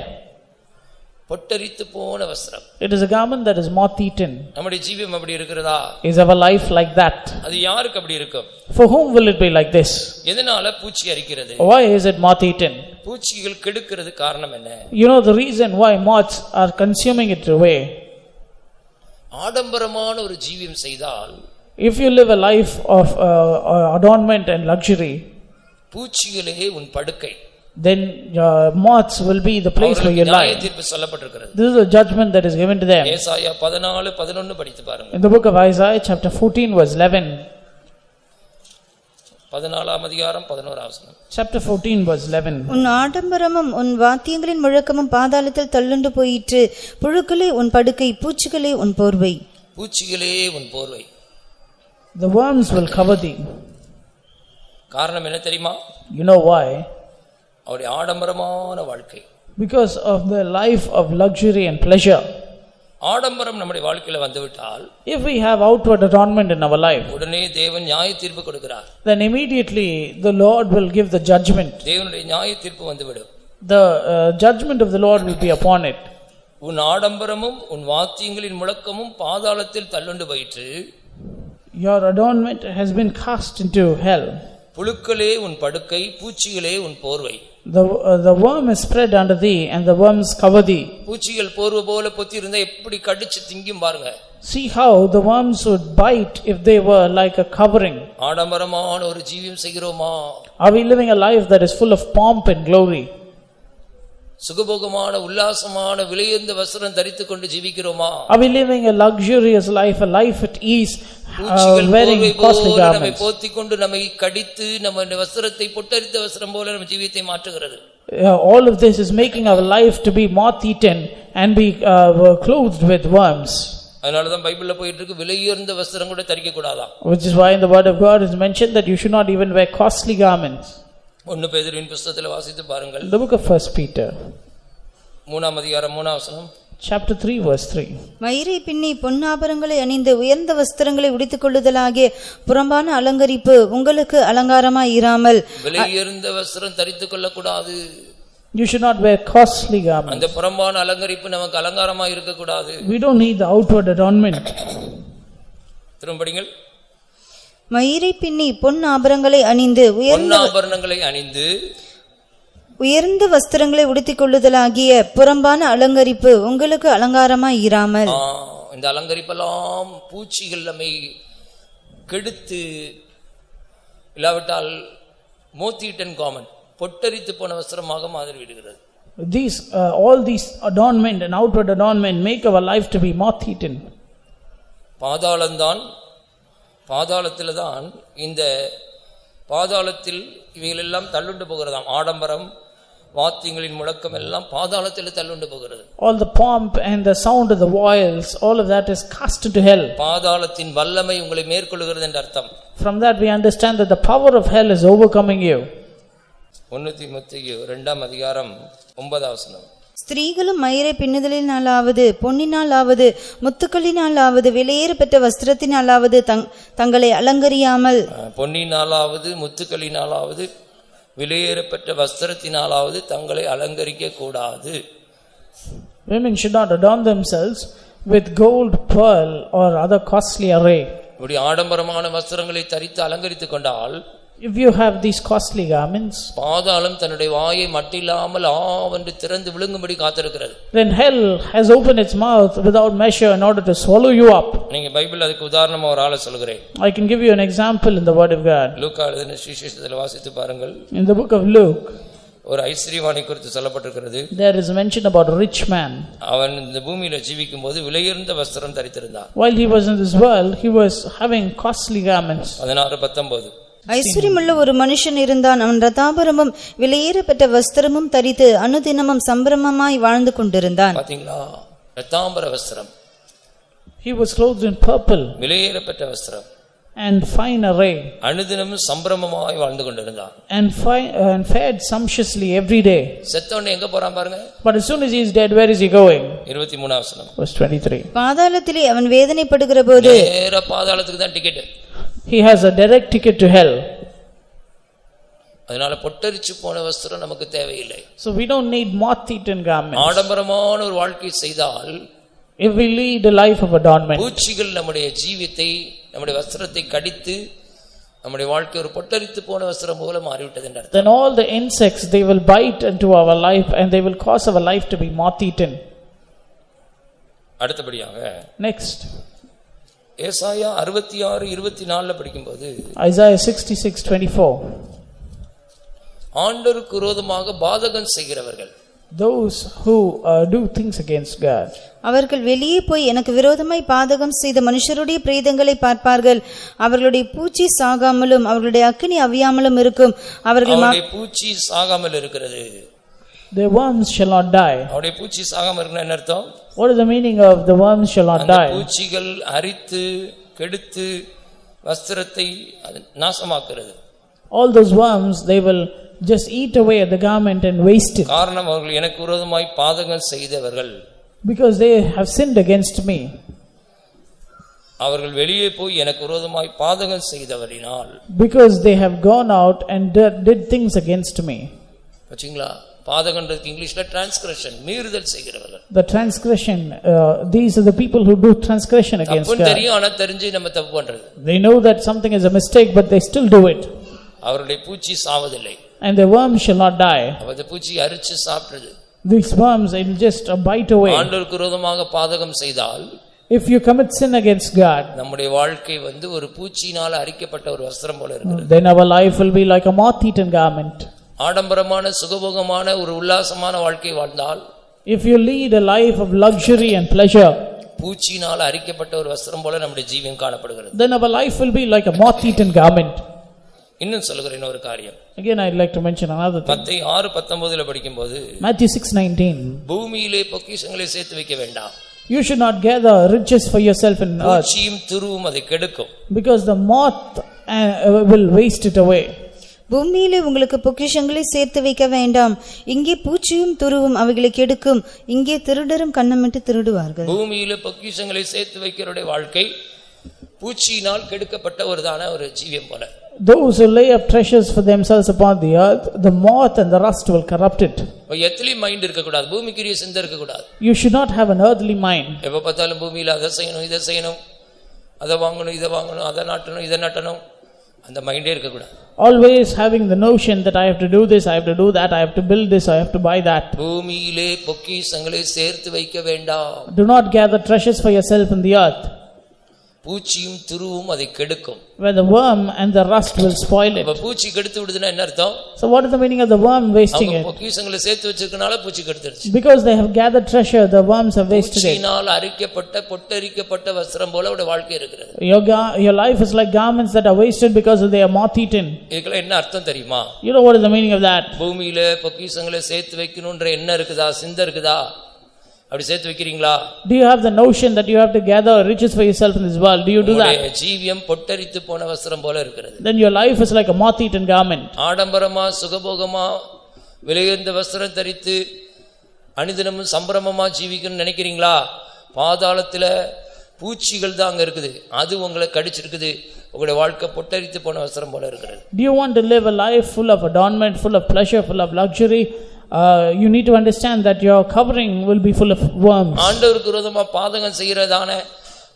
Speaker 1: பொட்டரித்து போன வஸ்திரம்.
Speaker 2: It is a garment that is moth-eaten.
Speaker 1: நம்முடைய ஜீவியம் அப்படி இருக்கிறதா?
Speaker 2: Is our life like that?
Speaker 1: அது யாருக்கு அப்படி இருக்கும்?
Speaker 2: For whom will it be like this?
Speaker 1: எதனால பூச்சி அரிக்கிறது?
Speaker 2: Why is it moth-eaten?
Speaker 1: பூச்சிகள் கெடுக்கிறது காரணம் என்ன?
Speaker 2: You know the reason why moths are consuming it away.
Speaker 1: ஆடம்பரமான ஒரு ஜீவியம் செய்தால்,
Speaker 2: if you live a life of adornment and luxury,
Speaker 1: பூச்சிகளே உன் படுக்கை.
Speaker 2: then moths will be the place where you
Speaker 1: நியாய
Speaker 2: lie.
Speaker 1: தீர்ப்பு சொல்லப்பட்டிருக்கிறது.
Speaker 2: This is a judgment that is given to them.
Speaker 1: ஏசாயா 14:11 படித்து பாருங்க.
Speaker 2: In the book of Isaiah chapter 14 verse 11.
Speaker 1: 14ஆம் அதிகாரம் 11ஆம் வசனம்.
Speaker 2: Chapter 14 verse 11.
Speaker 3: உன் ஆடம்பரமும் உன் வாத்தியங்களின் முழக்கமும் பாதாளத்தில் தள்ளுண்டு போயிற்று. புழுக்களே உன் படுக்கை, பூச்சிகளே உன் போர்வை.
Speaker 1: பூச்சிகளே உன் போர்வை.
Speaker 2: The worms will cover thee.
Speaker 1: காரணம் என்ன தெரியுமா?
Speaker 2: You know why?
Speaker 1: அவருடைய ஆடம்பரமான வாழ்க்கை.
Speaker 2: Because of the life of luxury and pleasure.
Speaker 1: ஆடம்பரம் நம்முடைய வாழ்க்கையில வந்துவிட்டால்,
Speaker 2: If we have outward adornment in our life,
Speaker 1: உடனே தேவன் நியாய தீர்ப்பு கொடுக்கிறார்.
Speaker 2: then immediately the Lord will give the judgment.
Speaker 1: தேவனுடைய நியாய தீர்ப்பு வந்துவிடும்.
Speaker 2: The judgment of the Lord will be upon it.
Speaker 1: உன் ஆடம்பரமும் உன் வாத்தியங்களின் முழக்கமும் பாதாளத்தில் தள்ளுண்டு போயிற்று.
Speaker 2: Your adornment has been cast into hell.
Speaker 1: புழுக்களே உன் படுக்கை, பூச்சிகளே உன் போர்வை.
Speaker 2: The worm is spread under thee and the worms cover thee.
Speaker 1: பூச்சிகள் போர்வை போல பொத்தி இருந்தா எப்படி கடிச்சு திங்கும் பாருங்க.
Speaker 2: See how the worms would bite if they were like a covering.
Speaker 1: ஆடம்பரமான ஒரு ஜீவியம் செய்கிறோமா?
Speaker 2: Are we living a life that is full of pomp and glory?
Speaker 1: சுகபோகமான உல்லாசமான விலையுயர்ந்த வஸ்திரம் தரித்துக் கொண்டு ஜீவிக்கிறோமா?
Speaker 2: Are we living a luxurious life, a life at ease,
Speaker 1: பூச்சிகள்
Speaker 2: wearing
Speaker 1: போர்வை
Speaker 2: costly
Speaker 1: போல நம்மை
Speaker 2: garments?
Speaker 1: போத்திக் கொண்டு நம்மை கடித்து நம்ம வஸ்திரத்தை பொட்டரித்த வஸ்திரம் போல நம்ம ஜீவியத்தை மாற்றுகிறது.
Speaker 2: All of this is making our life to be moth-eaten and be clothed with worms.
Speaker 1: அதனாலதான் பைபிள்ல போயிட்டு இருக்கு, விலையுயர்ந்த வஸ்திரம் கூட தரிக்க கூடாதாம்.
Speaker 2: Which is why in the word of God is mentioned that you should not even wear costly garments.
Speaker 1: 1 பேதுருவின் புத்தகத்தில் வாசித்து பாருங்கள்.
Speaker 2: The book of 1 Peter
Speaker 1: 3ஆம் அதிகாரம் 3ஆம் வசனம்.
Speaker 2: chapter 3 verse 3.
Speaker 3: மயிரை பின்னி பொன்னாபரங்களை அணிந்து உயர்ந்த வஸ்திரங்களை உடுத்திக் கொள்ளுதலாகிய புறம்பான அலங்கரிப்பு உங்களுக்கு அலங்காரமாய் இராமல்.
Speaker 1: விலையுயர்ந்த வஸ்திரம் தரித்துக் கொள்ளக்கூடாது.
Speaker 2: You should not wear costly garments.
Speaker 1: அந்த புறம்பான அலங்கரிப்பு நமக்கு அலங்காரமா இருக்க கூடாது.
Speaker 2: We don't need the outward adornment.
Speaker 1: திரும்படிங்கள்.
Speaker 3: மயிரை பின்னி பொன்னாபரங்களை அணிந்து
Speaker 1: பொன்னாபரணங்களை அணிந்து
Speaker 3: உயர்ந்த வஸ்திரங்களை உடுத்திக் கொள்ளுதலாகிய புறம்பான அலங்கரிப்பு உங்களுக்கு அலங்காரமாய் இராமல்.
Speaker 1: இந்த அலங்கரிப்பெல்லாம் பூச்சிகள் நம்மை கெடுத்து, இல்லாவிட்டால் மோத்தீட்டன் காமன் பொட்டரித்து போன வஸ்திரமாக மாதிரி விடுகிறது.
Speaker 2: All these adornment and outward adornment make our life to be moth-eaten.
Speaker 1: பாதாளத்தில் தான் இந்த பாதாளத்தில் இவைகளெல்லாம் தள்ளுண்டு போகிறதாம். ஆடம்பரம், வாத்தியங்களின் முழக்கம் எல்லாம் பாதாளத்தில் தள்ளுண்டு போகிறது.
Speaker 2: All the pomp and the sound of the vials, all of that is cast into hell.
Speaker 1: பாதாளத்தின் வல்லமை உங்களை மேற்கொள்கிறது என்ற அர்த்தம்.
Speaker 2: From that we understand that the power of hell is overcoming you.
Speaker 1: 1 தீமோத்தேயு 2ஆம் அதிகாரம் 9ஆம் வசனம்.
Speaker 3: ஸ்திரீகளும் மயிரை பின்னுதலினாலாவது பொன்னினாலாவது முத்துக்களினாலாவது விலையேற பெற்ற வஸ்திரத்தினாலாவது தங்களை அலங்கரியாமல்.
Speaker 1: பொன்னினாலாவது முத்துக்களினாலாவது விலையேறப்பட்ட வஸ்திரத்தினாலாவது தங்களை அலங்கரிக்க கூடாது.
Speaker 2: Women should not adorn themselves with gold, pearl or other costly array.
Speaker 1: இப்படி ஆடம்பரமான வஸ்திரங்களை தரித்து அலங்கரித்துக் கொண்டால்,
Speaker 2: if you have these costly garments,
Speaker 1: பாதாளம் தன்னுடைய வாயை மட்டில்லாமல் ஆவென்று திறந்து விழுங்கும்படி காத்திருக்கிறது.
Speaker 2: then hell has opened its mouth without measure in order to swallow you up.
Speaker 1: நீங்க பைபிள் அதுக்கு உதாரணமா ஒரு ஆளை சொல்கிறேன்.
Speaker 2: I can give you an example in the word of God.
Speaker 1: லூக்கா எழுதின சுவிசேஷத்தில் வாசித்து பாருங்கள்.
Speaker 2: In the book of Luke,
Speaker 1: ஒரு ஐஸ்வரியவானை குறித்து சொல்லப்பட்டிருக்கிறது.
Speaker 2: there is mention about a rich man.
Speaker 1: அவன் இந்த பூமியில ஜீவிக்கும் போது விலையுயர்ந்த வஸ்திரம் தரித்திருந்தான்.
Speaker 2: While he was in this world, he was having costly garments.
Speaker 1: 16:19.
Speaker 3: ஐஸ்வர்யமுள்ள ஒரு மனுஷன் இருந்தான். அவன் ரதாபரமும் விலையேற பெற்ற வஸ்திரமும் தரித்து அனுதினமும் சம்பிரமமாய் வாழ்ந்து கொண்டிருந்தான்.
Speaker 1: பாத்தீங்களா? ரதாம்பர வஸ்திரம்.
Speaker 2: He was clothed in purple
Speaker 1: விலையேற பெற்ற வஸ்திரம்
Speaker 2: and fine array,
Speaker 1: அனுதினமும் சம்பிரமமாய் வாழ்ந்து கொண்டிருந்தான்.
Speaker 2: and fared sumptuously every day.
Speaker 1: செத்தவனே எங்க போறான் பாருங்க.
Speaker 2: But as soon as he is dead, where is he going?
Speaker 1: 23ஆம் வசனம்.
Speaker 2: Verse 23.
Speaker 3: பாதாளத்திலே அவன் வேதனைப்படுகிற போது
Speaker 1: நேரா பாதாளத்துக்கு தான் ticket.
Speaker 2: He has a direct ticket to hell.
Speaker 1: அதனால பொட்டரிச்சு போன வஸ்திரம் நமக்கு தேவையில்லை.
Speaker 2: So we don't need moth-eaten garments.
Speaker 1: ஆடம்பரமான ஒரு வாழ்க்கை செய்தால்,
Speaker 2: if we lead a life of adornment,
Speaker 1: பூச்சிகள் நம்முடைய ஜீவியத்தை, நம்முடைய வஸ்திரத்தை கடித்து நம்முடைய வாழ்க்கை ஒரு பொட்டரித்து போன வஸ்திரம் போல மாறிவிட்டது என்று அர்த்தம்.
Speaker 2: then all the insects, they will bite into our life and they will cause our life to be moth-eaten.
Speaker 1: அடுத்தபடியாக
Speaker 2: Next,
Speaker 1: ஏசாயா 66:24 படிக்கும்போது,
Speaker 2: Isaiah 66:24.
Speaker 1: ஆண்டவருக்கு விரோதமாக பாதகம் செய்கிறவர்கள்.
Speaker 2: Those who do things against God.
Speaker 3: அவர்கள் வெளியே போய் எனக்கு விரோதமாய் பாதகம் செய்த மனுஷருடைய பிரேதங்களை பார்ப்பார்கள். அவர்களுடைய பூச்சி சாகாமலும் அவர்களுடைய அக்கினி அவியாமலும் இருக்கும்.
Speaker 1: அவர்களுடைய பூச்சி சாகாமல் இருக்கிறது.
Speaker 2: Their worms shall not die.
Speaker 1: அவருடைய பூச்சி சாகாமல் இருக்குன்னா என்ன அர்த்தம்?
Speaker 2: What is the meaning of the worms shall not die?
Speaker 1: பூச்சிகள் அரித்து கெடுத்து வஸ்திரத்தை நாசமாக்குறது.
Speaker 2: All those worms, they will just eat away at the garment and waste it.
Speaker 1: காரணம் அவர்கள் எனக்கு விரோதமாய் பாதகம் செய்தவர்கள்.
Speaker 2: Because they have sinned against me.
Speaker 1: அவர்கள் வெளியே போய் எனக்கு விரோதமாய் பாதகம் செய்தவரினால்.
Speaker 2: Because they have gone out and did things against me.
Speaker 1: பாத்தீங்களா? பாதகம்ன்றதுக்கு இங்கிலீஷ்ல டிரான்ஸ்கிரஷன், மீறுதல் செய்கிறவர்கள்.
Speaker 2: The transgression, these are the people who do transgression against God.
Speaker 1: அப்ப தெரியும், ஆனா தெரிஞ்சு நம்ம தப்பு பண்றது.
Speaker 2: They know that something is a mistake, but they still do it.
Speaker 1: அவருடைய பூச்சி சாவதில்லை.
Speaker 2: And the worms shall not die.
Speaker 1: அந்த பூச்சி அரிச்சு சாப்பிடுது.
Speaker 2: These worms, it will just bite away.
Speaker 1: ஆண்டவருக்கு விரோதமாக பாதகம் செய்தால்,
Speaker 2: if you commit sin against God,
Speaker 1: நம்முடைய வாழ்க்கை ஒரு பூச்சியினால் அரிக்கப்பட்ட ஒரு வஸ்திரம் போல இருக்கிறது.
Speaker 2: then our life will be like a moth-eaten garment.
Speaker 1: ஆடம்பரமான சுகபோகமான ஒரு உல்லாசமான வாழ்க்கை வாழ்ந்தால்,
Speaker 2: if you lead a life of luxury and pleasure,
Speaker 1: பூச்சியினால் அரிக்கப்பட்ட ஒரு வஸ்திரம் போல நம்முடைய ஜீவன் காணப்படுகிறது.
Speaker 2: then our life will be like a moth-eaten garment.
Speaker 1: இன்னும் சொல்லுகிறேன் ஒரு காரியம்.
Speaker 2: Again, I'd like to mention another thing.
Speaker 1: மத்தேயு 6:19 படிக்கும்போது,
Speaker 2: Matthew 6:19,
Speaker 1: பூமியிலே பொக்கிஷங்களை சேர்த்து வைக்க வேண்டாம்.
Speaker 2: you should not gather riches for yourself in earth,
Speaker 1: பூச்சியும் துருவும் அதை கெடுக்கும்.
Speaker 2: because the moth will waste it away.
Speaker 3: பூமியிலே உங்களுக்கு பொக்கிஷங்களை சேர்த்து வைக்க வேண்டாம். இங்கே பூச்சியும் துருவும் அவைகளை கெடுக்கும். இங்கே திருடரும் கண்ணமிட்டு திருடுவார்கள்.
Speaker 1: பூமியிலே பொக்கிஷங்களை சேர்த்து வைக்கிறவருடைய வாழ்க்கை பூச்சியினால் கெடுக்கப்பட்ட ஒரு ஜீவியம் போல.
Speaker 2: Those who lay up treasures for themselves upon the earth, the moth and the rust will corrupt it.
Speaker 1: Earthly mind இருக்க கூடாது, பூமிக்குரிய சிந்தை இருக்க கூடாது.
Speaker 2: You should not have an earthly mind.
Speaker 1: எப்ப பார்த்தாலும் பூமியில அதை செய்யணும், இதை செய்யணும், அதை வாங்கணும், இதை வாங்கணும், அதை நாட்டணும், இதை நாட்டணும், அந்த மைண்டே இருக்க கூடாது.
Speaker 2: Always having the notion that I have to do this, I have to do that, I have to build this, I have to buy that.
Speaker 1: பூமியிலே பொக்கிஷங்களை சேர்த்து வைக்க வேண்டாம்.
Speaker 2: Do not gather treasures for yourself in the earth,
Speaker 1: பூச்சியும் துருவும் அதை கெடுக்கும்.
Speaker 2: where the worm and the rust will spoil it.
Speaker 1: அப்ப பூச்சி கெடுத்து விடுதுன்னா என்ன அர்த்தம்?
Speaker 2: So what is the meaning of the worm wasting it?
Speaker 1: பொக்கிஷங்களை சேர்த்து வச்சிருக்கனால பூச்சி கெடுத்துருச்சு.
Speaker 2: Because they have gathered treasure, the worms have wasted it.
Speaker 1: பூச்சியினால் அரிக்கப்பட்ட பொட்டரிக்கப்பட்ட வஸ்திரம் போல உடைய வாழ்க்கை இருக்கிறது.
Speaker 2: Your life is like garments that are wasted because they are moth-eaten.
Speaker 1: இதுக்கு என்ன அர்த்தம் தெரியுமா?
Speaker 2: You know what is the meaning of that?
Speaker 1: பூமியில பொக்கிஷங்களை சேர்த்து வைக்கணும்ன்ற எண்ணம் இருக்குதா, சிந்தை இருக்குதா? அப்படி சேர்த்து வைக்கிறீங்களா?
Speaker 2: Do you have the notion that you have to gather riches for yourself in this world? Do you do that?
Speaker 1: ஜீவியம் பொட்டரித்து போன வஸ்திரம் போல இருக்கிறது.
Speaker 2: Then your life is like a moth-eaten garment.
Speaker 1: ஆடம்பரமா சுகபோகமா விலையுயர்ந்த வஸ்திரம் தரித்து அனுதினமும் சம்பிரமமா ஜீவிக்கணும்னு நினைக்கிறீங்களா? பாதாளத்துல பூச்சிகள் தான் அங்க இருக்குது, அது உங்களை கடிச்சிருக்குது. உங்களுடைய வாழ்க்கை பொட்டரித்து போன வஸ்திரம் போல இருக்கிறது.
Speaker 2: Do you want to live a life full of adornment, full of pleasure, full of luxury? You need to understand that your covering will be full of worms.
Speaker 1: ஆண்டவருக்கு விரோதமா பாதகம் செய்கிறதான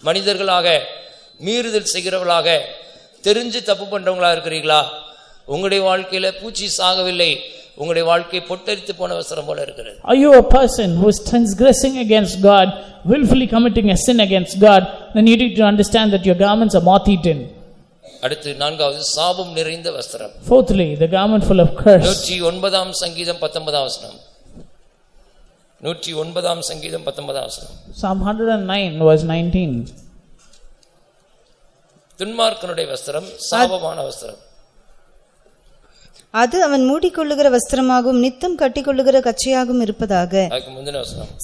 Speaker 1: மனிதர்களாக, மீறுதல் செய்கிறவர்களாக, தெரிஞ்சு தப்பு பண்றவங்களா இருக்கிறீங்களா? உங்களுடைய வாழ்க்கையில பூச்சி சாகவில்லை, உங்களுடைய வாழ்க்கை பொட்டரித்து போன வஸ்திரம் போல இருக்கிறது.
Speaker 2: Are you a person who is transgressing against God, willfully committing a sin against God? Then you need to understand that your garments are moth-eaten.
Speaker 1: அடுத்து நான்காவது சாபம் நிறைந்த வஸ்திரம்.
Speaker 2: Fourthly, the garment full of curse.
Speaker 1: 109 சங்கீதம் 19 வசனம். 109 சங்கீதம் 19 வசனம்.
Speaker 2: Psalm 109 verse 19.
Speaker 1: துன்மார்க்கனுடைய வஸ்திரம் சாபமான வஸ்திரம்.
Speaker 3: அது அவன் மூடிக்கொள்ளுகிற வஸ்திரமாகவும் நித்தம் கட்டிக்கொள்ளுகிற கச்சையாகவும் இருப்பதாக.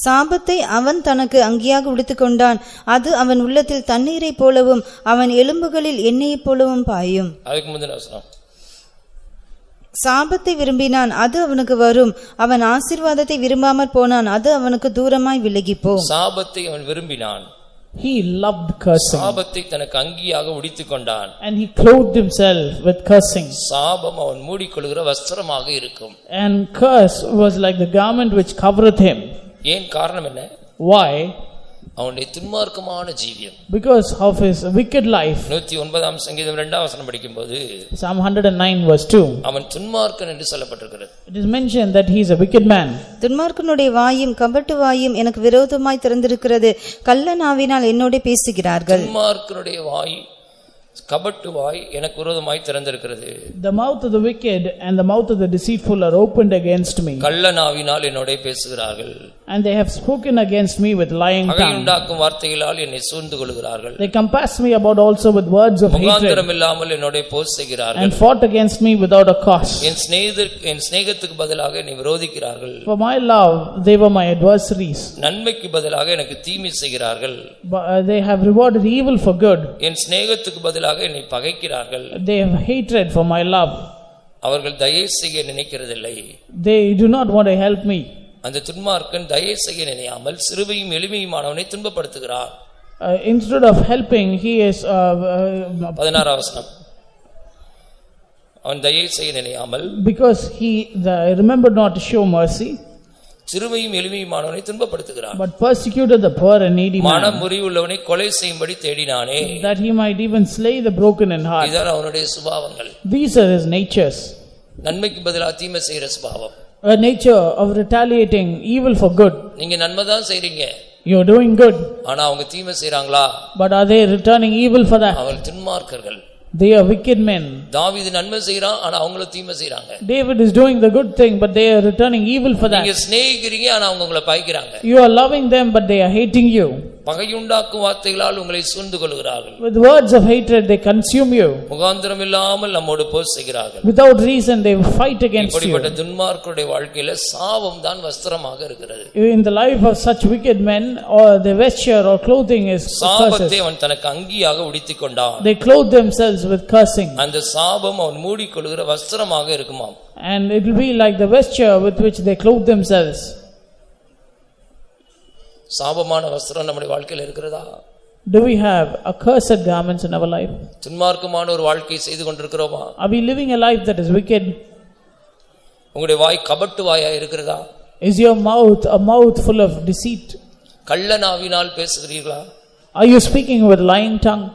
Speaker 3: சாபத்தை அவன் தனக்கு அங்கியாக உடுத்திக்கொண்டான். அது அவன் உள்ளத்தில் தண்ணீரை போலவும் அவன் எலும்புகளில் எண்ணெயை போலவும் பாயும். சாபத்தை விரும்பினான், அது அவனுக்கு வரும். அவன் ஆசீர்வாதத்தை விரும்பாமற் போனான், அது அவனுக்கு தூரமாய் விலகிப்போம்.
Speaker 1: சாபத்தை அவன் விரும்பினான்,
Speaker 2: he loved cursing.
Speaker 1: சாபத்தை தனக்கு அங்கியாக உடுத்திக்கொண்டான்,
Speaker 2: and he clothed himself with cursing.
Speaker 1: சாபம் அவன் மூடிக்கொள்ளுகிற வஸ்திரமாக இருக்கும்.
Speaker 2: And curse was like the garment which covereth him.
Speaker 1: ஏன் காரணம் என்ன?
Speaker 2: Why?
Speaker 1: அவனுடைய துன்மார்க்கமான ஜீவியம்.
Speaker 2: Because of his wicked life.
Speaker 1: 109 சங்கீதம் 2 வசனம் படிக்கும்போது
Speaker 2: Psalm 109 verse 2.
Speaker 1: அவன் துன்மார்க்கன் என்று சொல்லப்பட்டிருக்கிறது.
Speaker 2: It is mentioned that he is a wicked man.
Speaker 3: துன்மார்க்கனுடைய வாயும் கபட்டு வாயும் எனக்கு விரோதமாய் திறந்திருக்கிறது. கள்ள நாவினால் என்னோட பேசுகிறார்கள்.
Speaker 1: துன்மார்க்கனுடைய வாய் கபட்டு வாய் எனக்கு விரோதமாய் திறந்திருக்கிறது.
Speaker 2: The mouth of the wicked and the mouth of the deceitful are opened against me.
Speaker 1: கள்ள நாவினால் என்னோட பேசுகிறார்கள்.
Speaker 2: And they have spoken against me with lying tongue.
Speaker 1: பகையுண்டாக்கும் வார்த்தைகளால் என்னை சூழ்ந்து கொள்கிறார்கள்.
Speaker 2: They compass me about also with words of hatred.
Speaker 1: முகாந்திரம் இல்லாமல் என்னோட போர் செய்கிறார்கள்.
Speaker 2: And fought against me without a cause.
Speaker 1: என் சிநேகத்துக்கு பதிலாக என்னை விரோதிக்கிறார்கள்.
Speaker 2: For my love they were my adversaries.
Speaker 1: நன்மைக்கு பதிலாக எனக்கு தீமை செய்கிறார்கள்.
Speaker 2: They have rewarded evil for good.
Speaker 1: என் சிநேகத்துக்கு பதிலாக என்னை பகைக்கிறார்கள்.
Speaker 2: They have hatred for my love.
Speaker 1: அவர்கள் தயை செய்ய நினைக்கிறதில்லை.
Speaker 2: They do not want to help me.
Speaker 1: அந்த துன்மார்க்கன் தயை செய்ய நினையாமல் சிறுவையும் எளிமையுமானவனை துன்பப்படுத்துகிறார்.
Speaker 2: Instead of helping he is
Speaker 1: 16 வசனம். அவன் தயை செய்ய நினையாமல்
Speaker 2: because he remembered not to show mercy,
Speaker 1: சிறுமையும் எளிமையுமானவனை துன்பப்படுத்துகிறான்.
Speaker 2: but persecuted the poor and needy man,
Speaker 1: மனம் முறிவுள்ளவனை கொலை செய்யும்படி தேடினானே,
Speaker 2: that he might even slay the broken in heart.
Speaker 1: இதான் அவனுடைய சுபாவங்கள்.
Speaker 2: These are his natures.
Speaker 1: நன்மைக்கு பதிலா தீமை செய்யற சுபாவம்.
Speaker 2: A nature of retaliating evil for good.
Speaker 1: நீங்க நன்மை தான் செய்றீங்க,
Speaker 2: You are doing good,
Speaker 1: ஆனா அவங்க தீமை செய்றாங்களா?
Speaker 2: but are they returning evil for that?
Speaker 1: அவர்கள் துன்மார்க்கர்கள்.
Speaker 2: They are wicked men.
Speaker 1: தாவீது நன்மை செய்றான், ஆனா அவங்களும் தீமை செய்றாங்க.
Speaker 2: David is doing the good thing, but they are returning evil for that.
Speaker 1: நீங்க சிநேகிக்கிறீங்க, ஆனா அவங்க உங்களை பகைக்கிறாங்க.
Speaker 2: You are loving them, but they are hating you.
Speaker 1: பகையுண்டாக்கும் வார்த்தைகளால் உங்களை சூழ்ந்து கொள்கிறார்கள்.
Speaker 2: With words of hatred they consume you.
Speaker 1: முகாந்திரம் இல்லாமல் நம்மோடு போர் செய்கிறார்கள்.
Speaker 2: Without reason they fight against you.
Speaker 1: இப்படிப்பட்ட துன்மார்க்கருடைய வாழ்க்கையில சாபம் தான் வஸ்திரமாக இருக்கிறது.
Speaker 2: In the life of such wicked men, or the vesture or clothing is
Speaker 1: சாபத்தை
Speaker 2: curses.
Speaker 1: அவன் தனக்கு அங்கியாக உடுத்திக் கொண்டான்.
Speaker 2: They clothe themselves with cursing.
Speaker 1: அந்த சாபம் அவன் மூடிக்கொள்கிற வஸ்திரமாக இருக்குமாம்.
Speaker 2: And it will be like the vesture with which they clothe themselves.
Speaker 1: சாபமான வஸ்திரம் நம்முடைய வாழ்க்கையில் இருக்கிறதா?
Speaker 2: Do we have accursed garments in our life?
Speaker 1: துன்மார்க்கமான ஒரு வாழ்க்கை செய்து கொண்டிருக்கிறோமா?
Speaker 2: Are we living a life that is wicked?
Speaker 1: உங்களுடைய வாய் கபட்டு வாயா இருக்கிறதா?
Speaker 2: Is your mouth a mouth full of deceit?
Speaker 1: கள்ள நாவினால் பேசுகிறீர்களா?
Speaker 2: Are you speaking with lying tongue?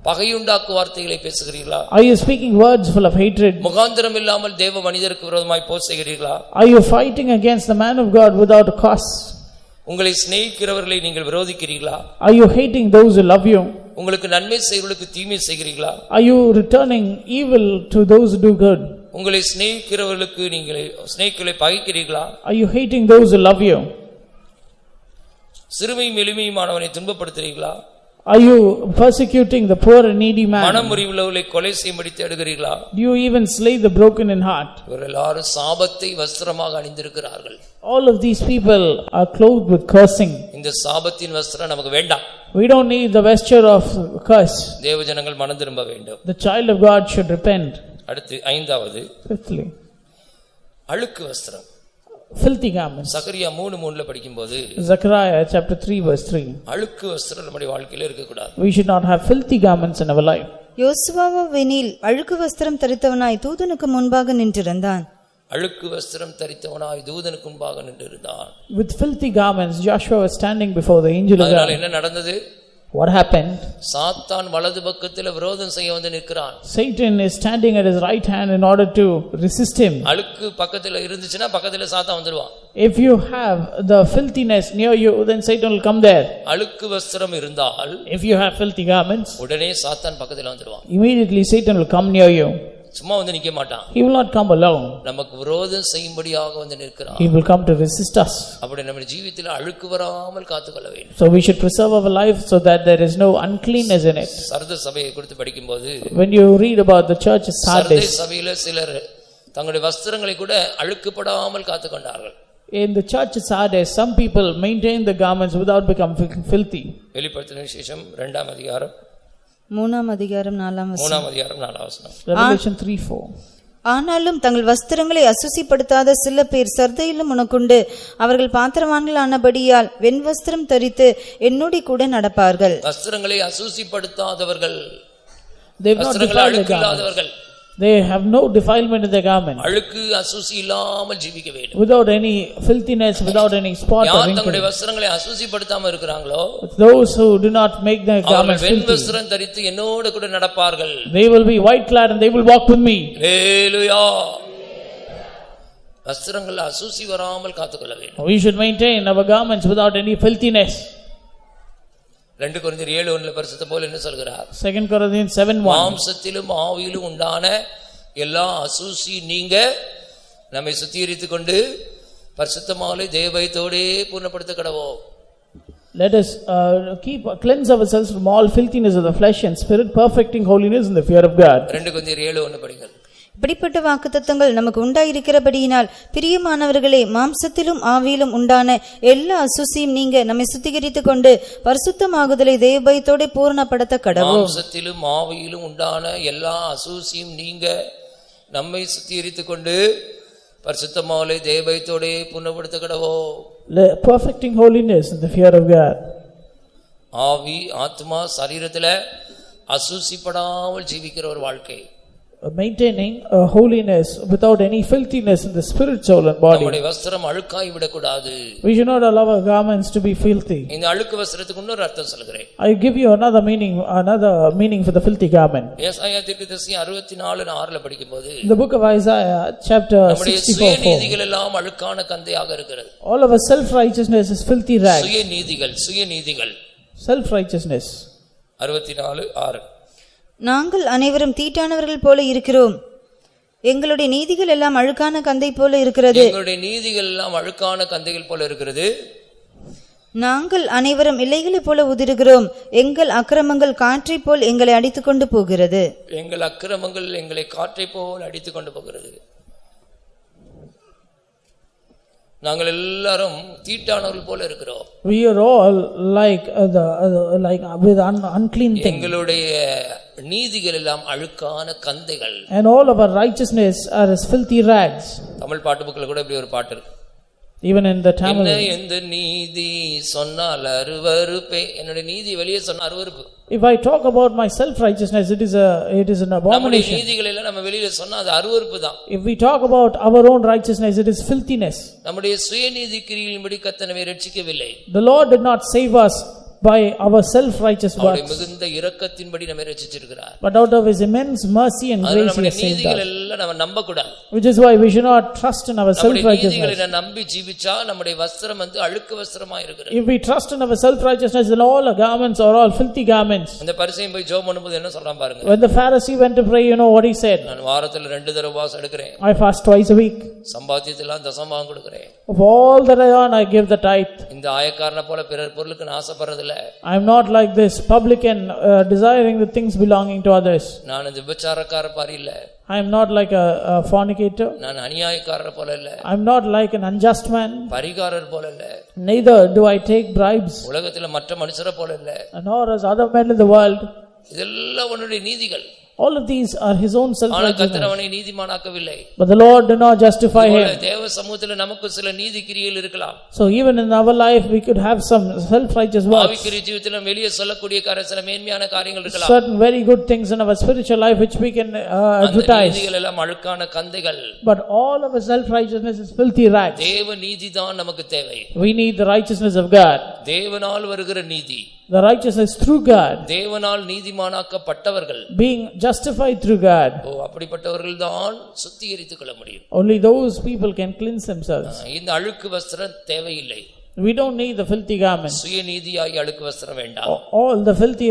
Speaker 1: பகையுண்டாக்கும் வார்த்தைகளை பேசுகிறீர்களா?
Speaker 2: Are you speaking words full of hatred?
Speaker 1: முகாந்திரம் இல்லாமல் தேவ மனிதருக்கு விரோதமாய் போர் செய்கிறீர்களா?
Speaker 2: Are you fighting against the man of God without a cause?
Speaker 1: உங்களை சிநேகிக்கிறவர்களை நீங்கள் விரோதிக்கிறீர்களா?
Speaker 2: Are you hating those who love you?
Speaker 1: உங்களுக்கு நன்மை செய்கிறவர்களுக்கு தீமை செய்கிறீர்களா?
Speaker 2: Are you returning evil to those who do good?
Speaker 1: உங்களை சிநேகிக்கிறவர்களுக்கு சிநேகிகளை பகைக்கிறீர்களா?
Speaker 2: Are you hating those who love you?
Speaker 1: சிறுமையும் எளிமையுமானவனை துன்பப்படுத்துகிறீர்களா?
Speaker 2: Are you persecuting the poor and needy man?
Speaker 1: மனம் முறிவுள்ளவர்களை கொலை செய்யும்படி தேடுகிறீர்களா?
Speaker 2: Do you even slay the broken in heart?
Speaker 1: இவர்கள் எல்லாரும் சாபத்தை வஸ்திரமாக அணிந்திருக்கிறார்கள்.
Speaker 2: All of these people are clothed with cursing.
Speaker 1: இந்த சாபத்தின் வஸ்திரம் நமக்கு வேண்டாம்.
Speaker 2: We don't need the vesture of curse.
Speaker 1: தேவஜனங்கள் மனம் திரும்ப வேண்டும்.
Speaker 2: The child of God should repent.
Speaker 1: அடுத்து 5வது,
Speaker 2: Fifthly,
Speaker 1: அழுக்கு வஸ்திரம்.
Speaker 2: filthy garments.
Speaker 1: சகரியா 3:3 படிக்கும்போது
Speaker 2: Zechariah chapter 3 verse 3.
Speaker 1: அழுக்கு வஸ்திரம் நம்முடைய வாழ்க்கையில இருக்க கூடாது.
Speaker 2: We should not have filthy garments in our life.
Speaker 3: யோசுவாவெனில் அழுக்கு வஸ்திரம் தரித்தவனாய் தூதனுக்கு முன்பாக நின்றிருந்தான்.
Speaker 1: அழுக்கு வஸ்திரம் தரித்தவனாய் தூதனுக்கு முன்பாக நின்றிருந்தான்.
Speaker 2: With filthy garments Joshua was standing before the angel of
Speaker 1: அதனால
Speaker 2: God.
Speaker 1: என்ன நடந்தது?
Speaker 2: What happened?
Speaker 1: சாத்தான் வலது பக்கத்துல விரோதம் செய்ய வந்து நிற்கிறான்.
Speaker 2: Satan is standing at his right hand in order to resist him.
Speaker 1: அழுக்கு பக்கத்துல இருந்துச்சுன்னா பக்கத்துல சாத்தான் வந்துருவான்.
Speaker 2: If you have the filthiness near you, then Satan will come there.
Speaker 1: அழுக்கு வஸ்திரம் இருந்தால்
Speaker 2: If you have filthy garments,
Speaker 1: உடனே சாத்தான் பக்கத்துல வந்துருவான்.
Speaker 2: immediately Satan will come near you.
Speaker 1: சும்மா வந்து நிக்க மாட்டான்.
Speaker 2: He will not come alone.
Speaker 1: நமக்கு விரோதம் செய்யும்படியாக வந்து நிற்கிறான்.
Speaker 2: He will come to resist us.
Speaker 1: அப்படி நம்ம ஜீவிதத்தில் அழுக்கு வராமல் காத்துக்கொள்ள வேண்டும்.
Speaker 2: So we should preserve our life so that there is no uncleanness in it.
Speaker 1: சர்த சபையை குறித்து படிக்கும்போது
Speaker 2: When you read about the church of
Speaker 1: Sardis
Speaker 2: Sardis,
Speaker 1: சபையில சிலர் தங்களுடைய வஸ்திரங்களை கூட அழுக்குப்படாமல் காத்துக்கொண்டார்கள்.
Speaker 2: in the church of Sardis, some people maintain the garments without becoming filthy.
Speaker 1: வெளிப்படுத்தின விசேஷம் 2ஆம் அதிகாரம்
Speaker 3: 3ஆம் அதிகாரம் 4ஆம் வசனம்.
Speaker 1: 3ஆம் அதிகாரம் 4ஆம் வசனம்.
Speaker 2: Revelation 3:4.
Speaker 3: ஆனாலும் தங்கள் வஸ்திரங்களை அசுசிப்படுத்தாத சில பேர் சர்தையிலும் உனக்குண்டு. அவர்கள் பாத்திரவான்கள் ஆனபடியால் வெண் வஸ்திரம் தரித்து என்னோடு கூட நடப்பார்கள்.
Speaker 1: வஸ்திரங்களை அசுசிப்படுத்தாதவர்கள்,
Speaker 2: They have not
Speaker 1: வஸ்திரங்களை
Speaker 2: defiled the
Speaker 1: அழுக்கு
Speaker 2: garments.
Speaker 1: இல்லாதவர்கள்,
Speaker 2: They have no defilement in their garment.
Speaker 1: அழுக்கு அசுசி இல்லாமல் ஜீவிக்க வேண்டும்.
Speaker 2: Without any filthiness, without any spot or
Speaker 1: யார்
Speaker 2: wrinkle.
Speaker 1: தங்களுடைய வஸ்திரங்களை அசுசிப்படுத்தாம இருக்கிறாங்களோ
Speaker 2: Those who do not make their
Speaker 1: அவர்கள்
Speaker 2: garments
Speaker 1: வெண்
Speaker 2: filthy,
Speaker 1: வஸ்திரம் தரித்து என்னோடு கூட நடப்பார்கள்.
Speaker 2: they will be white clad and they will walk with me.
Speaker 1: ஹல்லேலூயா. வஸ்திரங்கள் அசுசி வராமல் காத்துக்கொள்ள வேண்டும்.
Speaker 2: We should maintain our garments without any filthiness.
Speaker 1: 2 கொரிந்தியர் 7:1 பரிசுத்த பவுல் என்ன சொல்கிறார்?
Speaker 2: 2 Corinthians 7:1.
Speaker 1: மாம்சத்திலும் ஆவியிலும் உண்டான எல்லா அசூசி நீங்க நம்மை சுத்திகரித்துக் கொண்டு பரிசுத்தமாலே தேவபயத்தோடே பூர்ணப்படுத்த கடவோம்.
Speaker 2: Let us cleanse ourselves from all filthiness of the flesh and spirit, perfecting holiness in the fear of God.
Speaker 1: 2 கொரிந்தியர் 7:1 படிங்கள்.
Speaker 3: இப்படிப்பட்ட வாக்குத்தத்தங்கள் நமக்கு உண்டாயிருக்கிறபடியினால் பிரியமானவர்களே, மாம்சத்திலும் ஆவியிலும் உண்டான எல்லா அசுசியும் நீங்க நம்மை சுத்திகரித்துக் கொண்டு பரிசுத்தமாகுதலை தேவபயத்தோட பூரணப்படுத்த கடவோம்.
Speaker 1: மாம்சத்திலும் ஆவியிலும் உண்டான எல்லா அசுசியும் நீங்க நம்மை சுத்திகரித்துக் கொண்டு பரிசுத்தமாலே தேவபயத்தோட பூர்ணப்படுத்த கடவோம்.
Speaker 2: Perfecting holiness in the fear of God.
Speaker 1: ஆவி ஆத்மா சரீரத்துல அசுசிப்படாமல் ஜீவிக்கிற ஒரு வாழ்க்கை,
Speaker 2: maintaining holiness without any filthiness in the spirit, soul and body.
Speaker 1: நம்முடைய வஸ்திரம் அழுக்காய் விடக்கூடாது.
Speaker 2: We should not allow our garments to be filthy.
Speaker 1: இந்த அழுக்கு வஸ்திரத்துக்கு இன்னொரு அர்த்தம் சொல்கிறேன்.
Speaker 2: I give you another meaning for the filthy garment.
Speaker 1: ஏசாயா தீர்க்கதரிசி 64:6 படிக்கும்போது
Speaker 2: The book of Isaiah chapter 64.
Speaker 1: நம்முடைய சுயநீதிகள் எல்லாம் அழுக்கான கந்தையாக இருக்கிறது.
Speaker 2: All of our self righteousness is filthy rags.
Speaker 1: சுயநீதிகள்
Speaker 2: self righteousness.
Speaker 1: 64:6.
Speaker 3: நாங்கள் அனைவரும் தீட்டானவர்கள் போல இருக்கிறோம், எங்களுடைய நீதிகள் எல்லாம் அழுக்கான கந்தை போல இருக்கிறது.
Speaker 1: எங்களுடைய நீதிகள் எல்லாம் அழுக்கான கந்தைகள் போல இருக்கிறது.
Speaker 3: நாங்கள் அனைவரும் இலைகளைப் போல உதிருகிறோம், எங்கள் அக்கிரமங்கள் காற்றை போல் எங்களை அடித்துக்கொண்டு போகிறது.
Speaker 1: எங்கள் அக்கிரமங்கள் எங்களை காற்றை போல் அடித்துக்கொண்டு போகிறது. நாங்கள் எல்லாரும் தீட்டானவர்கள் போல இருக்கிறோம்.
Speaker 2: We are all like with unclean things.
Speaker 1: எங்களுடைய நீதிகள் எல்லாம் அழுக்கான கந்தைகள்.
Speaker 2: And all of our righteousness are as filthy rags.
Speaker 1: Tamil பாட்டு புக்ல கூட இப்படி ஒரு பாட்டு இருக்கு.
Speaker 2: Even in the Tamil.
Speaker 1: எந்த நீதி சொன்னால் அருவருப்பே, என்னுடைய நீதி வெளியே சொன்ன அருவருப்பு.
Speaker 2: If I talk about my self righteousness, it is an abomination.
Speaker 1: நம்முடைய நீதிகள் எல்லாம் நம்ம வெளியில சொன்னா அது அருவருப்பு தான்.
Speaker 2: If we talk about our own righteousness, it is filthiness.
Speaker 1: நம்முடைய சுயநீதி கிரியையின்படி கர்த்தர் நம்மை ரட்சிக்கவில்லை.
Speaker 2: The Lord did not save us by our self righteous works,
Speaker 1: அவருடைய மிகுந்த இரக்கத்தின்படி நம்மை ரட்சிச்சிருக்கிறார்.
Speaker 2: but out of his immense mercy and grace he
Speaker 1: நம்முடைய
Speaker 2: has saved
Speaker 1: நீதிகள்
Speaker 2: us.
Speaker 1: எல்லாம் நம்ம நம்ப கூடாது.
Speaker 2: Which is why we should not trust in our self righteousness.
Speaker 1: நீதிகளை நம்பி ஜீவிச்சா நம்முடைய வஸ்திரம் வந்து அழுக்கு வஸ்திரமா இருக்கிறது.
Speaker 2: If we trust in our self righteousness, then all our garments are all filthy garments.
Speaker 1: அந்த பரிசேயன் போய் ஜெபம் பண்ணும்போது என்ன சொல்றான் பாருங்க.
Speaker 2: When the Pharisee went to pray, you know what he said?
Speaker 1: நான் வாரத்துல 2 தடவை உபவாசம் எடுக்கிறேன்.
Speaker 2: I fast twice a week.
Speaker 1: சம்பாத்தியத்தெல்லாம் தசமபாகம் கொடுக்கிறேன்.
Speaker 2: Of all that I earn, I give the tithe.
Speaker 1: இந்த ஆயக்காரனை போல பிறர் பொருளுக்கு நான் ஆசைப்படுறது இல்ல.
Speaker 2: I am not like this publican desiring the things belonging to others.
Speaker 1: நான் இந்த விபச்சாரக்கார பாரி இல்ல.
Speaker 2: I am not like a fornicator.
Speaker 1: நான் அநியாயக்காரர் போல இல்ல.
Speaker 2: I am not like an unjust man.
Speaker 1: பரிகாரர் போல இல்ல.
Speaker 2: Neither do I take bribes.
Speaker 1: உலகத்துல மற்ற மனுஷரை போல இல்ல.
Speaker 2: Nor as other men in the world.
Speaker 1: இதெல்லாம் உன்னுடைய நீதிகள்.
Speaker 2: All of these are his own self righteousness.
Speaker 1: கர்த்தர் அவனை நீதிமானாக்கவில்லை.
Speaker 2: But the Lord did not justify him.
Speaker 1: தேவ சமூகத்துல நமக்கு சில நீதி கிரியைகள் இருக்கலாம்.
Speaker 2: So even in our life we could have some self righteous works.
Speaker 1: ஆவிக்குரிய ஜீவிதத்துல வெளியே சொல்லக்கூடிய சில மேன்மையான காரியங்கள் இருக்கலாம்.
Speaker 2: Certain very good things in our spiritual life which we can advertise.
Speaker 1: நீதிகள் எல்லாம் அழுக்கான கந்தைகள்.
Speaker 2: But all of our self righteousness is filthy rags.
Speaker 1: தேவ நீதிதான் நமக்கு தேவை.
Speaker 2: We need the righteousness of God.
Speaker 1: தேவனால் வருகிற நீதி.
Speaker 2: The righteousness through God.
Speaker 1: தேவனால் நீதிமானாக்கப்பட்டவர்கள்.
Speaker 2: Being justified through God.
Speaker 1: அப்படிப்பட்டவர்கள் தான் சுத்திகரித்துக் கொள்ள முடியும்.
Speaker 2: Only those people can cleanse themselves.
Speaker 1: இந்த அழுக்கு வஸ்திரம் தேவையில்லை.
Speaker 2: We don't need the filthy garments.
Speaker 1: சுயநீதியாய் அழுக்கு வஸ்திரம் வேண்டாம்.
Speaker 2: All the filthy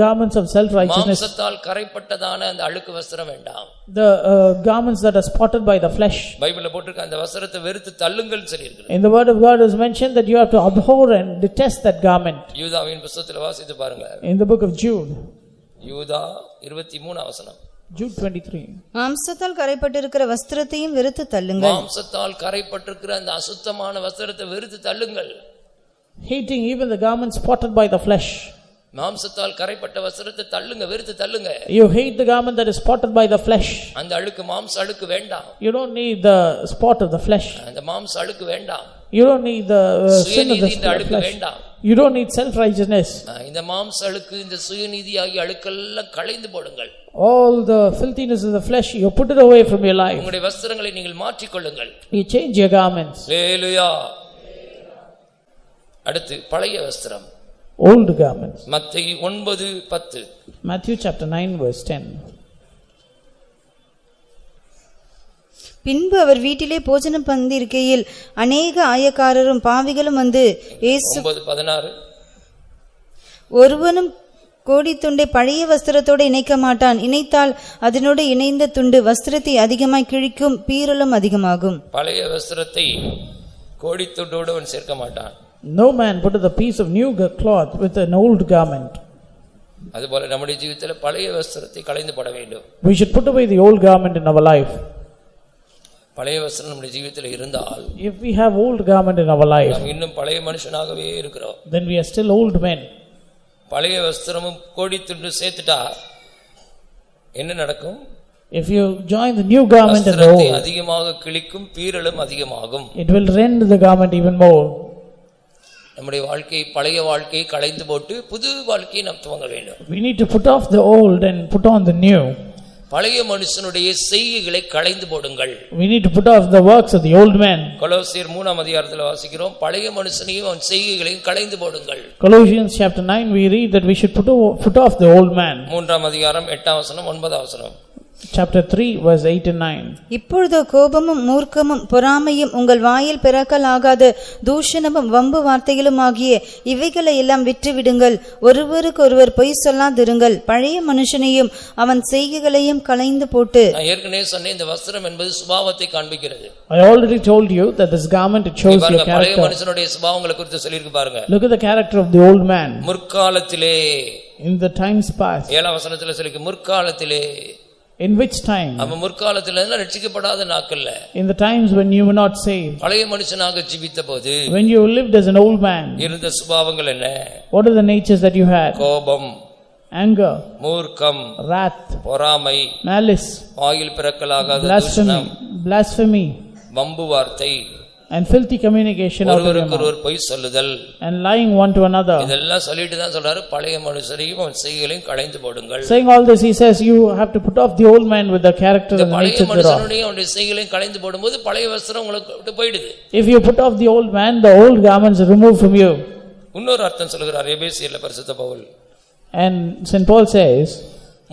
Speaker 2: garments of self righteousness.
Speaker 1: மாம்சத்தால் கரைப்பட்டதான அந்த அழுக்கு வஸ்திரம் வேண்டாம்.
Speaker 2: The garments that are spotted by the flesh.
Speaker 1: பைபிள்ல போட்டிருக்க அந்த வஸ்திரத்தை வெறுத்து தள்ளுங்கள் சொல்லியிருக்கு.
Speaker 2: In the word of God is mentioned that you have to abhor and detest that garment.
Speaker 1: யூதாவின் புத்தகத்துல வாசித்து பாருங்க.
Speaker 2: In the book of Jude.
Speaker 1: யூதா 23 வசனம்.
Speaker 2: Jude 23.
Speaker 3: மாம்சத்தால் கரைப்பட்டிருக்கிற வஸ்திரத்தையும் வெறுத்து தள்ளுங்கள்.
Speaker 1: மாம்சத்தால் கரைப்பட்டிருக்கிற அந்த அசுத்தமான வஸ்திரத்தை வெறுத்து தள்ளுங்கள்.
Speaker 2: Hating even the garments spotted by the flesh.
Speaker 1: மாம்சத்தால் கரைப்பட்ட வஸ்திரத்தை தள்ளுங்க, வெறுத்து தள்ளுங்க.
Speaker 2: You hate the garment that is spotted by the flesh.
Speaker 1: அந்த அழுக்கு மாம்ச அழுக்கு வேண்டாம்.
Speaker 2: You don't need the spot of the flesh.
Speaker 1: அந்த மாம்ச அழுக்கு வேண்டாம்.
Speaker 2: You don't need the sin of the flesh. You don't need self righteousness.
Speaker 1: இந்த மாம்ச அழுக்கு, இந்த சுயநீதி ஆகிய அழுக்கெல்லாம் களைந்து போடுங்கள்.
Speaker 2: All the filthiness of the flesh, you put it away from your life.
Speaker 1: உங்களுடைய வஸ்திரங்களை நீங்கள் மாற்றிக் கொள்ளுங்கள்.
Speaker 2: You change your garments.
Speaker 1: ஹல்லேலூயா. அடுத்து பழைய வஸ்திரம்.
Speaker 2: Old garments.
Speaker 1: மத்தேயு 9:10.
Speaker 2: Matthew chapter 9 verse 10.
Speaker 3: பின்பு அவர் வீட்டிலே போஜனம் பந்திருக்கையில் அநேக ஆயக்காரரும் பாவிகளும் வந்து
Speaker 1: 9:16.
Speaker 3: ஒருவனும் கோடித்துண்டை பழைய வஸ்திரத்தோடு இணைக்க மாட்டான். இணைத்தால் அதனோடு இணைந்த துண்டு வஸ்திரத்தை அதிகமாய் கிழிக்கும், பீறலும் அதிகமாகும்.
Speaker 1: பழைய வஸ்திரத்தை கோடித்துண்டோடு அவன் சேர்க்க மாட்டான்.
Speaker 2: No man putteth a piece of new cloth with an old garment.
Speaker 1: அதுபோல நம்முடைய ஜீவிதத்தில் பழைய வஸ்திரத்தை களைந்து போட வேண்டும்.
Speaker 2: We should put away the old garment in our life.
Speaker 1: பழைய வஸ்திரம் நம்முடைய ஜீவிதத்தில் இருந்தால்,
Speaker 2: if we have old garment in our life,
Speaker 1: நாம் இன்னும் பழைய மனுஷனாகவே இருக்கிறோம்.
Speaker 2: then we are still old men.
Speaker 1: பழைய வஸ்திரமும் கோடித்துண்டு சேர்த்துட்டா என்ன நடக்கும்?
Speaker 2: If you join the new garment and the
Speaker 1: வஸ்திரத்தை
Speaker 2: old,
Speaker 1: அதிகமாக கிழிக்கும், பீறலும் அதிகமாகும்.
Speaker 2: it will rend the garment even more.
Speaker 1: நம்முடைய வாழ்க்கை, பழைய வாழ்க்கையை களைந்து போட்டு புது வாழ்க்கையை நாம் துவங்க வேண்டும்.
Speaker 2: We need to put off the old and put on the new.
Speaker 1: பழைய மனுஷனுடைய செய்கைகளை களைந்து போடுங்கள்.
Speaker 2: We need to put off the works of the old man.
Speaker 1: கொலோசியர் 3ஆம் அதிகாரத்தில் வாசிக்கிறோம், பழைய மனுஷனையும் அவன் செய்கைகளையும் களைந்து போடுங்கள்.
Speaker 2: Colossians chapter 9 we read that we should put off the old man.
Speaker 1: 3ஆம் அதிகாரம் 8ஆம் வசனம் 9ஆம் வசனம்.
Speaker 2: Chapter 3 verse 8 and 9.
Speaker 3: இப்பொழுதோ கோபமும் மூர்க்கமும் பொறாமையும் உங்கள் வாயில் பிறக்கலாகாத தூஷணமும் வம்பு வார்த்தைகளும் ஆகிய இவைகளை எல்லாம் விட்டுவிடுங்கள். ஒருவருக்கொருவர் பொய் சொல்லாதிருங்கள். பழைய மனுஷனையும் அவன் செய்கைகளையும் களைந்து போட்டு.
Speaker 1: நான் ஏற்கனவே சொன்னேன், இந்த வஸ்திரம் என்பது சுபாவத்தை காண்பிக்கிறது.
Speaker 2: I already told you that this garment it shows your
Speaker 1: பழைய
Speaker 2: character.
Speaker 1: மனுஷனுடைய சுபாவங்களை குறித்து சொல்லிருக்கு பாருங்க.
Speaker 2: Look at the character of the old man.
Speaker 1: முற்காலத்திலே,
Speaker 2: In the times past.
Speaker 1: 7ஆம் வசனத்தில் சொல்லிருக்கு, முற்காலத்திலே.
Speaker 2: In which time?
Speaker 1: அவன் முற்காலத்தில ரட்சிக்கப்படாத நாட்கள்ல,
Speaker 2: In the times when you were not saved,
Speaker 1: பழைய மனுஷனாக ஜீவித்த போது
Speaker 2: when you lived as an old man,
Speaker 1: இருந்த சுபாவங்கள் என்ன?
Speaker 2: what are the natures that you had?
Speaker 1: கோபம்,
Speaker 2: Anger,
Speaker 1: மூர்க்கம்,
Speaker 2: wrath,
Speaker 1: பொறாமை,
Speaker 2: malice,
Speaker 1: வாயில் பிறக்கலாகாத
Speaker 2: blasphemy,
Speaker 1: தூஷணம்,
Speaker 2: blasphemy,
Speaker 1: வம்பு வார்த்தை,
Speaker 2: and filthy communication out of your mouth,
Speaker 1: ஒருவருக்கொருவர் பொய் சொல்லுதல்.
Speaker 2: and lying one to another.
Speaker 1: இதெல்லாம் சொல்லிட்டு தான் சொல்றாரு, பழைய மனுஷரையும் அவன் செய்கைகளையும் களைந்து போடுங்கள்.
Speaker 2: Saying all this, he says you have to put off the old man with the character and
Speaker 1: பழைய
Speaker 2: nature thereof.
Speaker 1: மனுஷனுடைய அவனுடைய செய்கைகளையும் களைந்து போடும்போது பழைய வஸ்திரம் உங்களுக்கு விட்டு போயிடுது.
Speaker 2: If you put off the old man, the old garments are removed from you.
Speaker 1: இன்னொரு அர்த்தம் சொல்கிறார் எபேசியர்ல பரிசுத்த Pavul.
Speaker 2: And St. Paul says,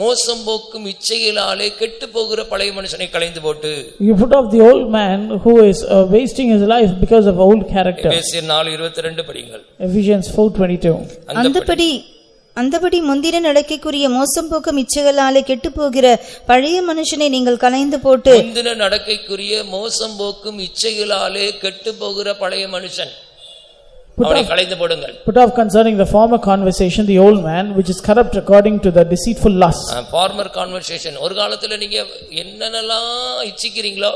Speaker 1: மோசம் போக்கும் இச்சைகளாலே கெட்டு போகிற பழைய மனுஷனை களைந்து போட்டு.
Speaker 2: you put off the old man who is wasting his life because of old character.
Speaker 1: எபேசியர் 4:22 படிங்கள்.
Speaker 2: Ephesians 4:22.
Speaker 3: அந்தபடி முந்தின நடக்கைக்குரிய மோசம் போக்கும் இச்சைகளாலே கெட்டு போகிற பழைய மனுஷனை நீங்கள் களைந்து போட்டு.
Speaker 1: முந்தின நடக்கைக்குரிய மோசம் போக்கும் இச்சைகளாலே கெட்டு போகிற பழைய மனுஷன் அவனை களைந்து போடுங்கள்.
Speaker 2: Put off concerning the former conversation the old man which is corrupt according to the deceitful lust.
Speaker 1: Former conversation, ஒரு காலத்துல நீங்க என்னென்னலாம் இச்சிக்கிறீங்களோ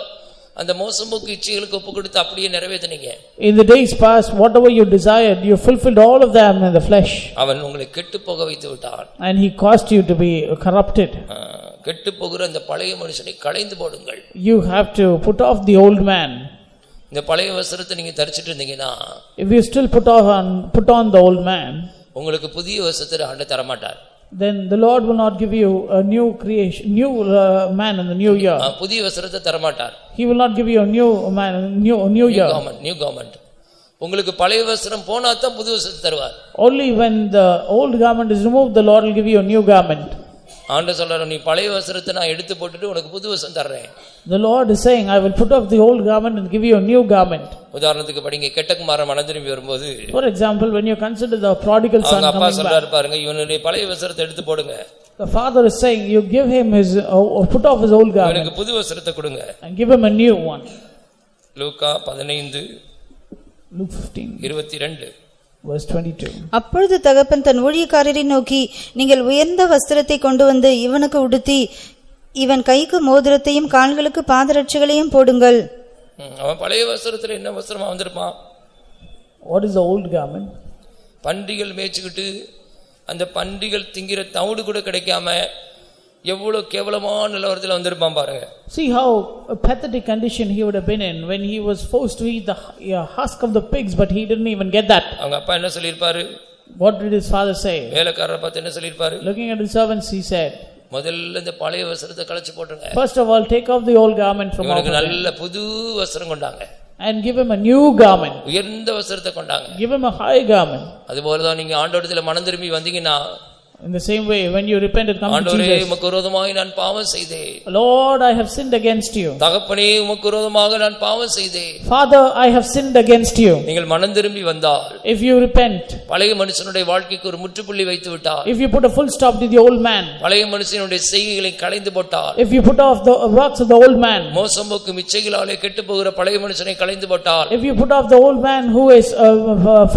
Speaker 1: அந்த மோசம்போக்கு இச்சைகளுக்கு ஒப்பு கொடுத்து அப்படியே நிறைவேற்றினீங்க.
Speaker 2: In the days past, whatever you desired, you fulfilled all of them in the flesh.
Speaker 1: அவன் உங்களை கெட்டு போக வைத்து விட்டான்.
Speaker 2: And he caused you to be corrupted.
Speaker 1: கெட்டு போகிற அந்த பழைய மனுஷனை களைந்து போடுங்கள்.
Speaker 2: You have to put off the old man.
Speaker 1: இந்த பழைய வஸ்திரத்தை நீங்க தரிச்சிட்டு இருந்தீங்கன்னா,
Speaker 2: if you still put on the old man,
Speaker 1: உங்களுக்கு புதிய வஸ்திரத்தை ஆண்டவர் தர மாட்டார்.
Speaker 2: then the Lord will not give you a new creation, new man in the new year.
Speaker 1: புதிய வஸ்திரத்தை தர மாட்டார்.
Speaker 2: He will not give you a new man, new year.
Speaker 1: New garment. உங்களுக்கு பழைய வஸ்திரம் போனா தான் புது வஸ்திரத்தை தருவார்.
Speaker 2: Only when the old garment is removed, the Lord will give you a new garment.
Speaker 1: ஆண்டவர் சொல்றாரு, நீ பழைய வஸ்திரத்தை நான் எடுத்து போட்டுட்டு உனக்கு புது வஸ்திரம் தர்றேன்.
Speaker 2: The Lord is saying, I will put off the old garment and give you a new garment.
Speaker 1: உதாரணத்துக்கு படிங்க, கெட்டகுமாரன் மனம் திரும்பி வரும்போது,
Speaker 2: for example, when you consider the prodigal son coming back,
Speaker 1: அப்பா சொல்றாரு பாருங்க, இவனுடைய பழைய வஸ்திரத்தை எடுத்து போடுங்க.
Speaker 2: The father is saying, you give him his put off his old garment,
Speaker 1: எனக்கு புது வஸ்திரத்தை கொடுங்க,
Speaker 2: and give him a new one.
Speaker 1: Luca 15
Speaker 2: Luke 15:22 verse 22.
Speaker 3: அப்பொழுது தகப்பன் தன் ஊழியக்காரரை நோக்கி, நீங்கள் உயர்ந்த வஸ்திரத்தை கொண்டு வந்து இவனுக்கு உடுத்தி இவன் கைக்கு மோதிரத்தையும் கால்களுக்கு பாதரட்சைகளையும் போடுங்கள்.
Speaker 1: அவன் பழைய வஸ்திரத்துல என்ன வஸ்திரமா வந்திருப்பான்?
Speaker 2: What is the old garment?
Speaker 1: பன்றிகள் மேய்ச்சிக்கிட்டு அந்த பன்றிகள் திங்கிற தவிடு கூட கிடைக்காம எவ்வளவு கேவலமான நிலவரத்தில் வந்திருப்பான் பாருங்க.
Speaker 2: See how pathetic condition he would have been in when he was forced to eat the husk of the pigs, but he didn't even get that.
Speaker 1: அவங்க அப்பா என்ன சொல்லிருப்பாரு?
Speaker 2: What did his father say?
Speaker 1: வேலைக்காரரை பார்த்து என்ன சொல்லிருப்பாரு?
Speaker 2: Looking at his servants, he said,
Speaker 1: முதல்ல இந்த பழைய வஸ்திரத்தை கலச்சு போட்டுங்க.
Speaker 2: first of all, take off the old garment from off him.
Speaker 1: நல்ல புது வஸ்திரம் கொண்டாங்க.
Speaker 2: And give him a new garment.
Speaker 1: உயர்ந்த வஸ்திரத்தை கொண்டாங்க.
Speaker 2: Give him a high garment.
Speaker 1: அதுபோல தான் நீங்க ஆண்டவரிடத்துல மனம் திரும்பி வந்தீங்கன்னா,
Speaker 2: In the same way, when you repent and come to
Speaker 1: ஆண்டவரே
Speaker 2: Jesus,
Speaker 1: உமக்கு விரோதமாக நான் பாவம் செய்தேன்.
Speaker 2: Lord, I have sinned against you.
Speaker 1: தகப்பனே உமக்கு விரோதமாக நான் பாவம் செய்தேன்.
Speaker 2: Father, I have sinned against you.
Speaker 1: நீங்கள் மனம் திரும்பி வந்தால்,
Speaker 2: If you repent,
Speaker 1: பழைய மனுஷனுடைய வாழ்க்கைக்கு ஒரு முற்றுப்புள்ளி வைத்து விட்டால்,
Speaker 2: if you put a full stop to the old man,
Speaker 1: பழைய மனுஷனுடைய செய்கைகளை களைந்து போட்டால்,
Speaker 2: if you put off the works of the old man,
Speaker 1: மோசம் போக்கும் இச்சைகளாலே கெட்டு போகிற பழைய மனுஷனை களைந்து போட்டால்,
Speaker 2: if you put off the old man who is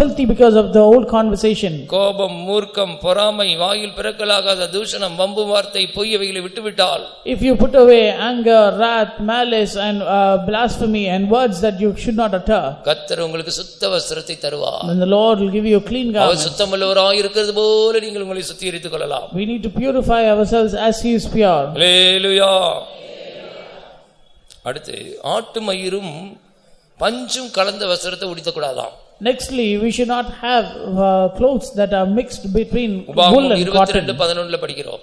Speaker 2: filthy because of the old conversation,
Speaker 1: கோபம், மூர்க்கம், பொறாமை, வாயில் பிறக்கலாகாத தூஷணம், வம்பு வார்த்தை, பொய்யவைகளை விட்டுவிட்டால்,
Speaker 2: if you put away anger, wrath, malice and blasphemy and words that you should not utter,
Speaker 1: கர்த்தர் உங்களுக்கு சுத்த வஸ்திரத்தை தருவார்.
Speaker 2: then the Lord will give you a clean
Speaker 1: our
Speaker 2: garment.
Speaker 1: சுத்தமுள்ளவராய் இருக்கிறது போல நீங்கள் உங்களை சுத்திகரித்துக் கொள்ளலாம்.
Speaker 2: We need to purify ourselves as He is pure.
Speaker 1: அல்லேலூயா. அடுத்து ஆட்டு மயிரும் பஞ்சும் கலந்த வஸ்திரத்தை உடுத்த கூடாதாம்.
Speaker 2: Nextly, we should not have clothes that are mixed between wool
Speaker 1: உபாகமம்
Speaker 2: and
Speaker 1: 22:11
Speaker 2: cotton.
Speaker 1: படிக்கிறோம்.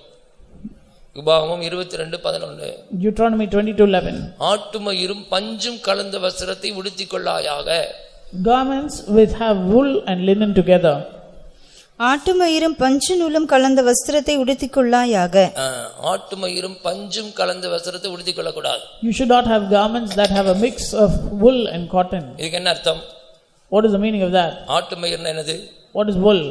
Speaker 1: உபாகமம் 22:11.
Speaker 2: Deuteronomy 22:11.
Speaker 1: ஆட்டு மயிரும் பஞ்சும் கலந்த வஸ்திரத்தை உடுத்திக் கொள்ளாயாக.
Speaker 2: Garments which have wool and linen together.
Speaker 3: ஆட்டுமயிரும் பஞ்சு நூலும் கலந்த வஸ்திரத்தை உடுத்திக்கொள்ளாயாக.
Speaker 1: ஆட்டு மயிரும் பஞ்சும் கலந்த வஸ்திரத்தை உடுத்திக் கொள்ளக்கூடாது.
Speaker 2: You should not have garments that have a mix of wool and cotton.
Speaker 1: இதுக்கு என்ன அர்த்தம்?
Speaker 2: What is the meaning of that?
Speaker 1: ஆட்டு மயிர்னா என்னது?
Speaker 2: What is wool?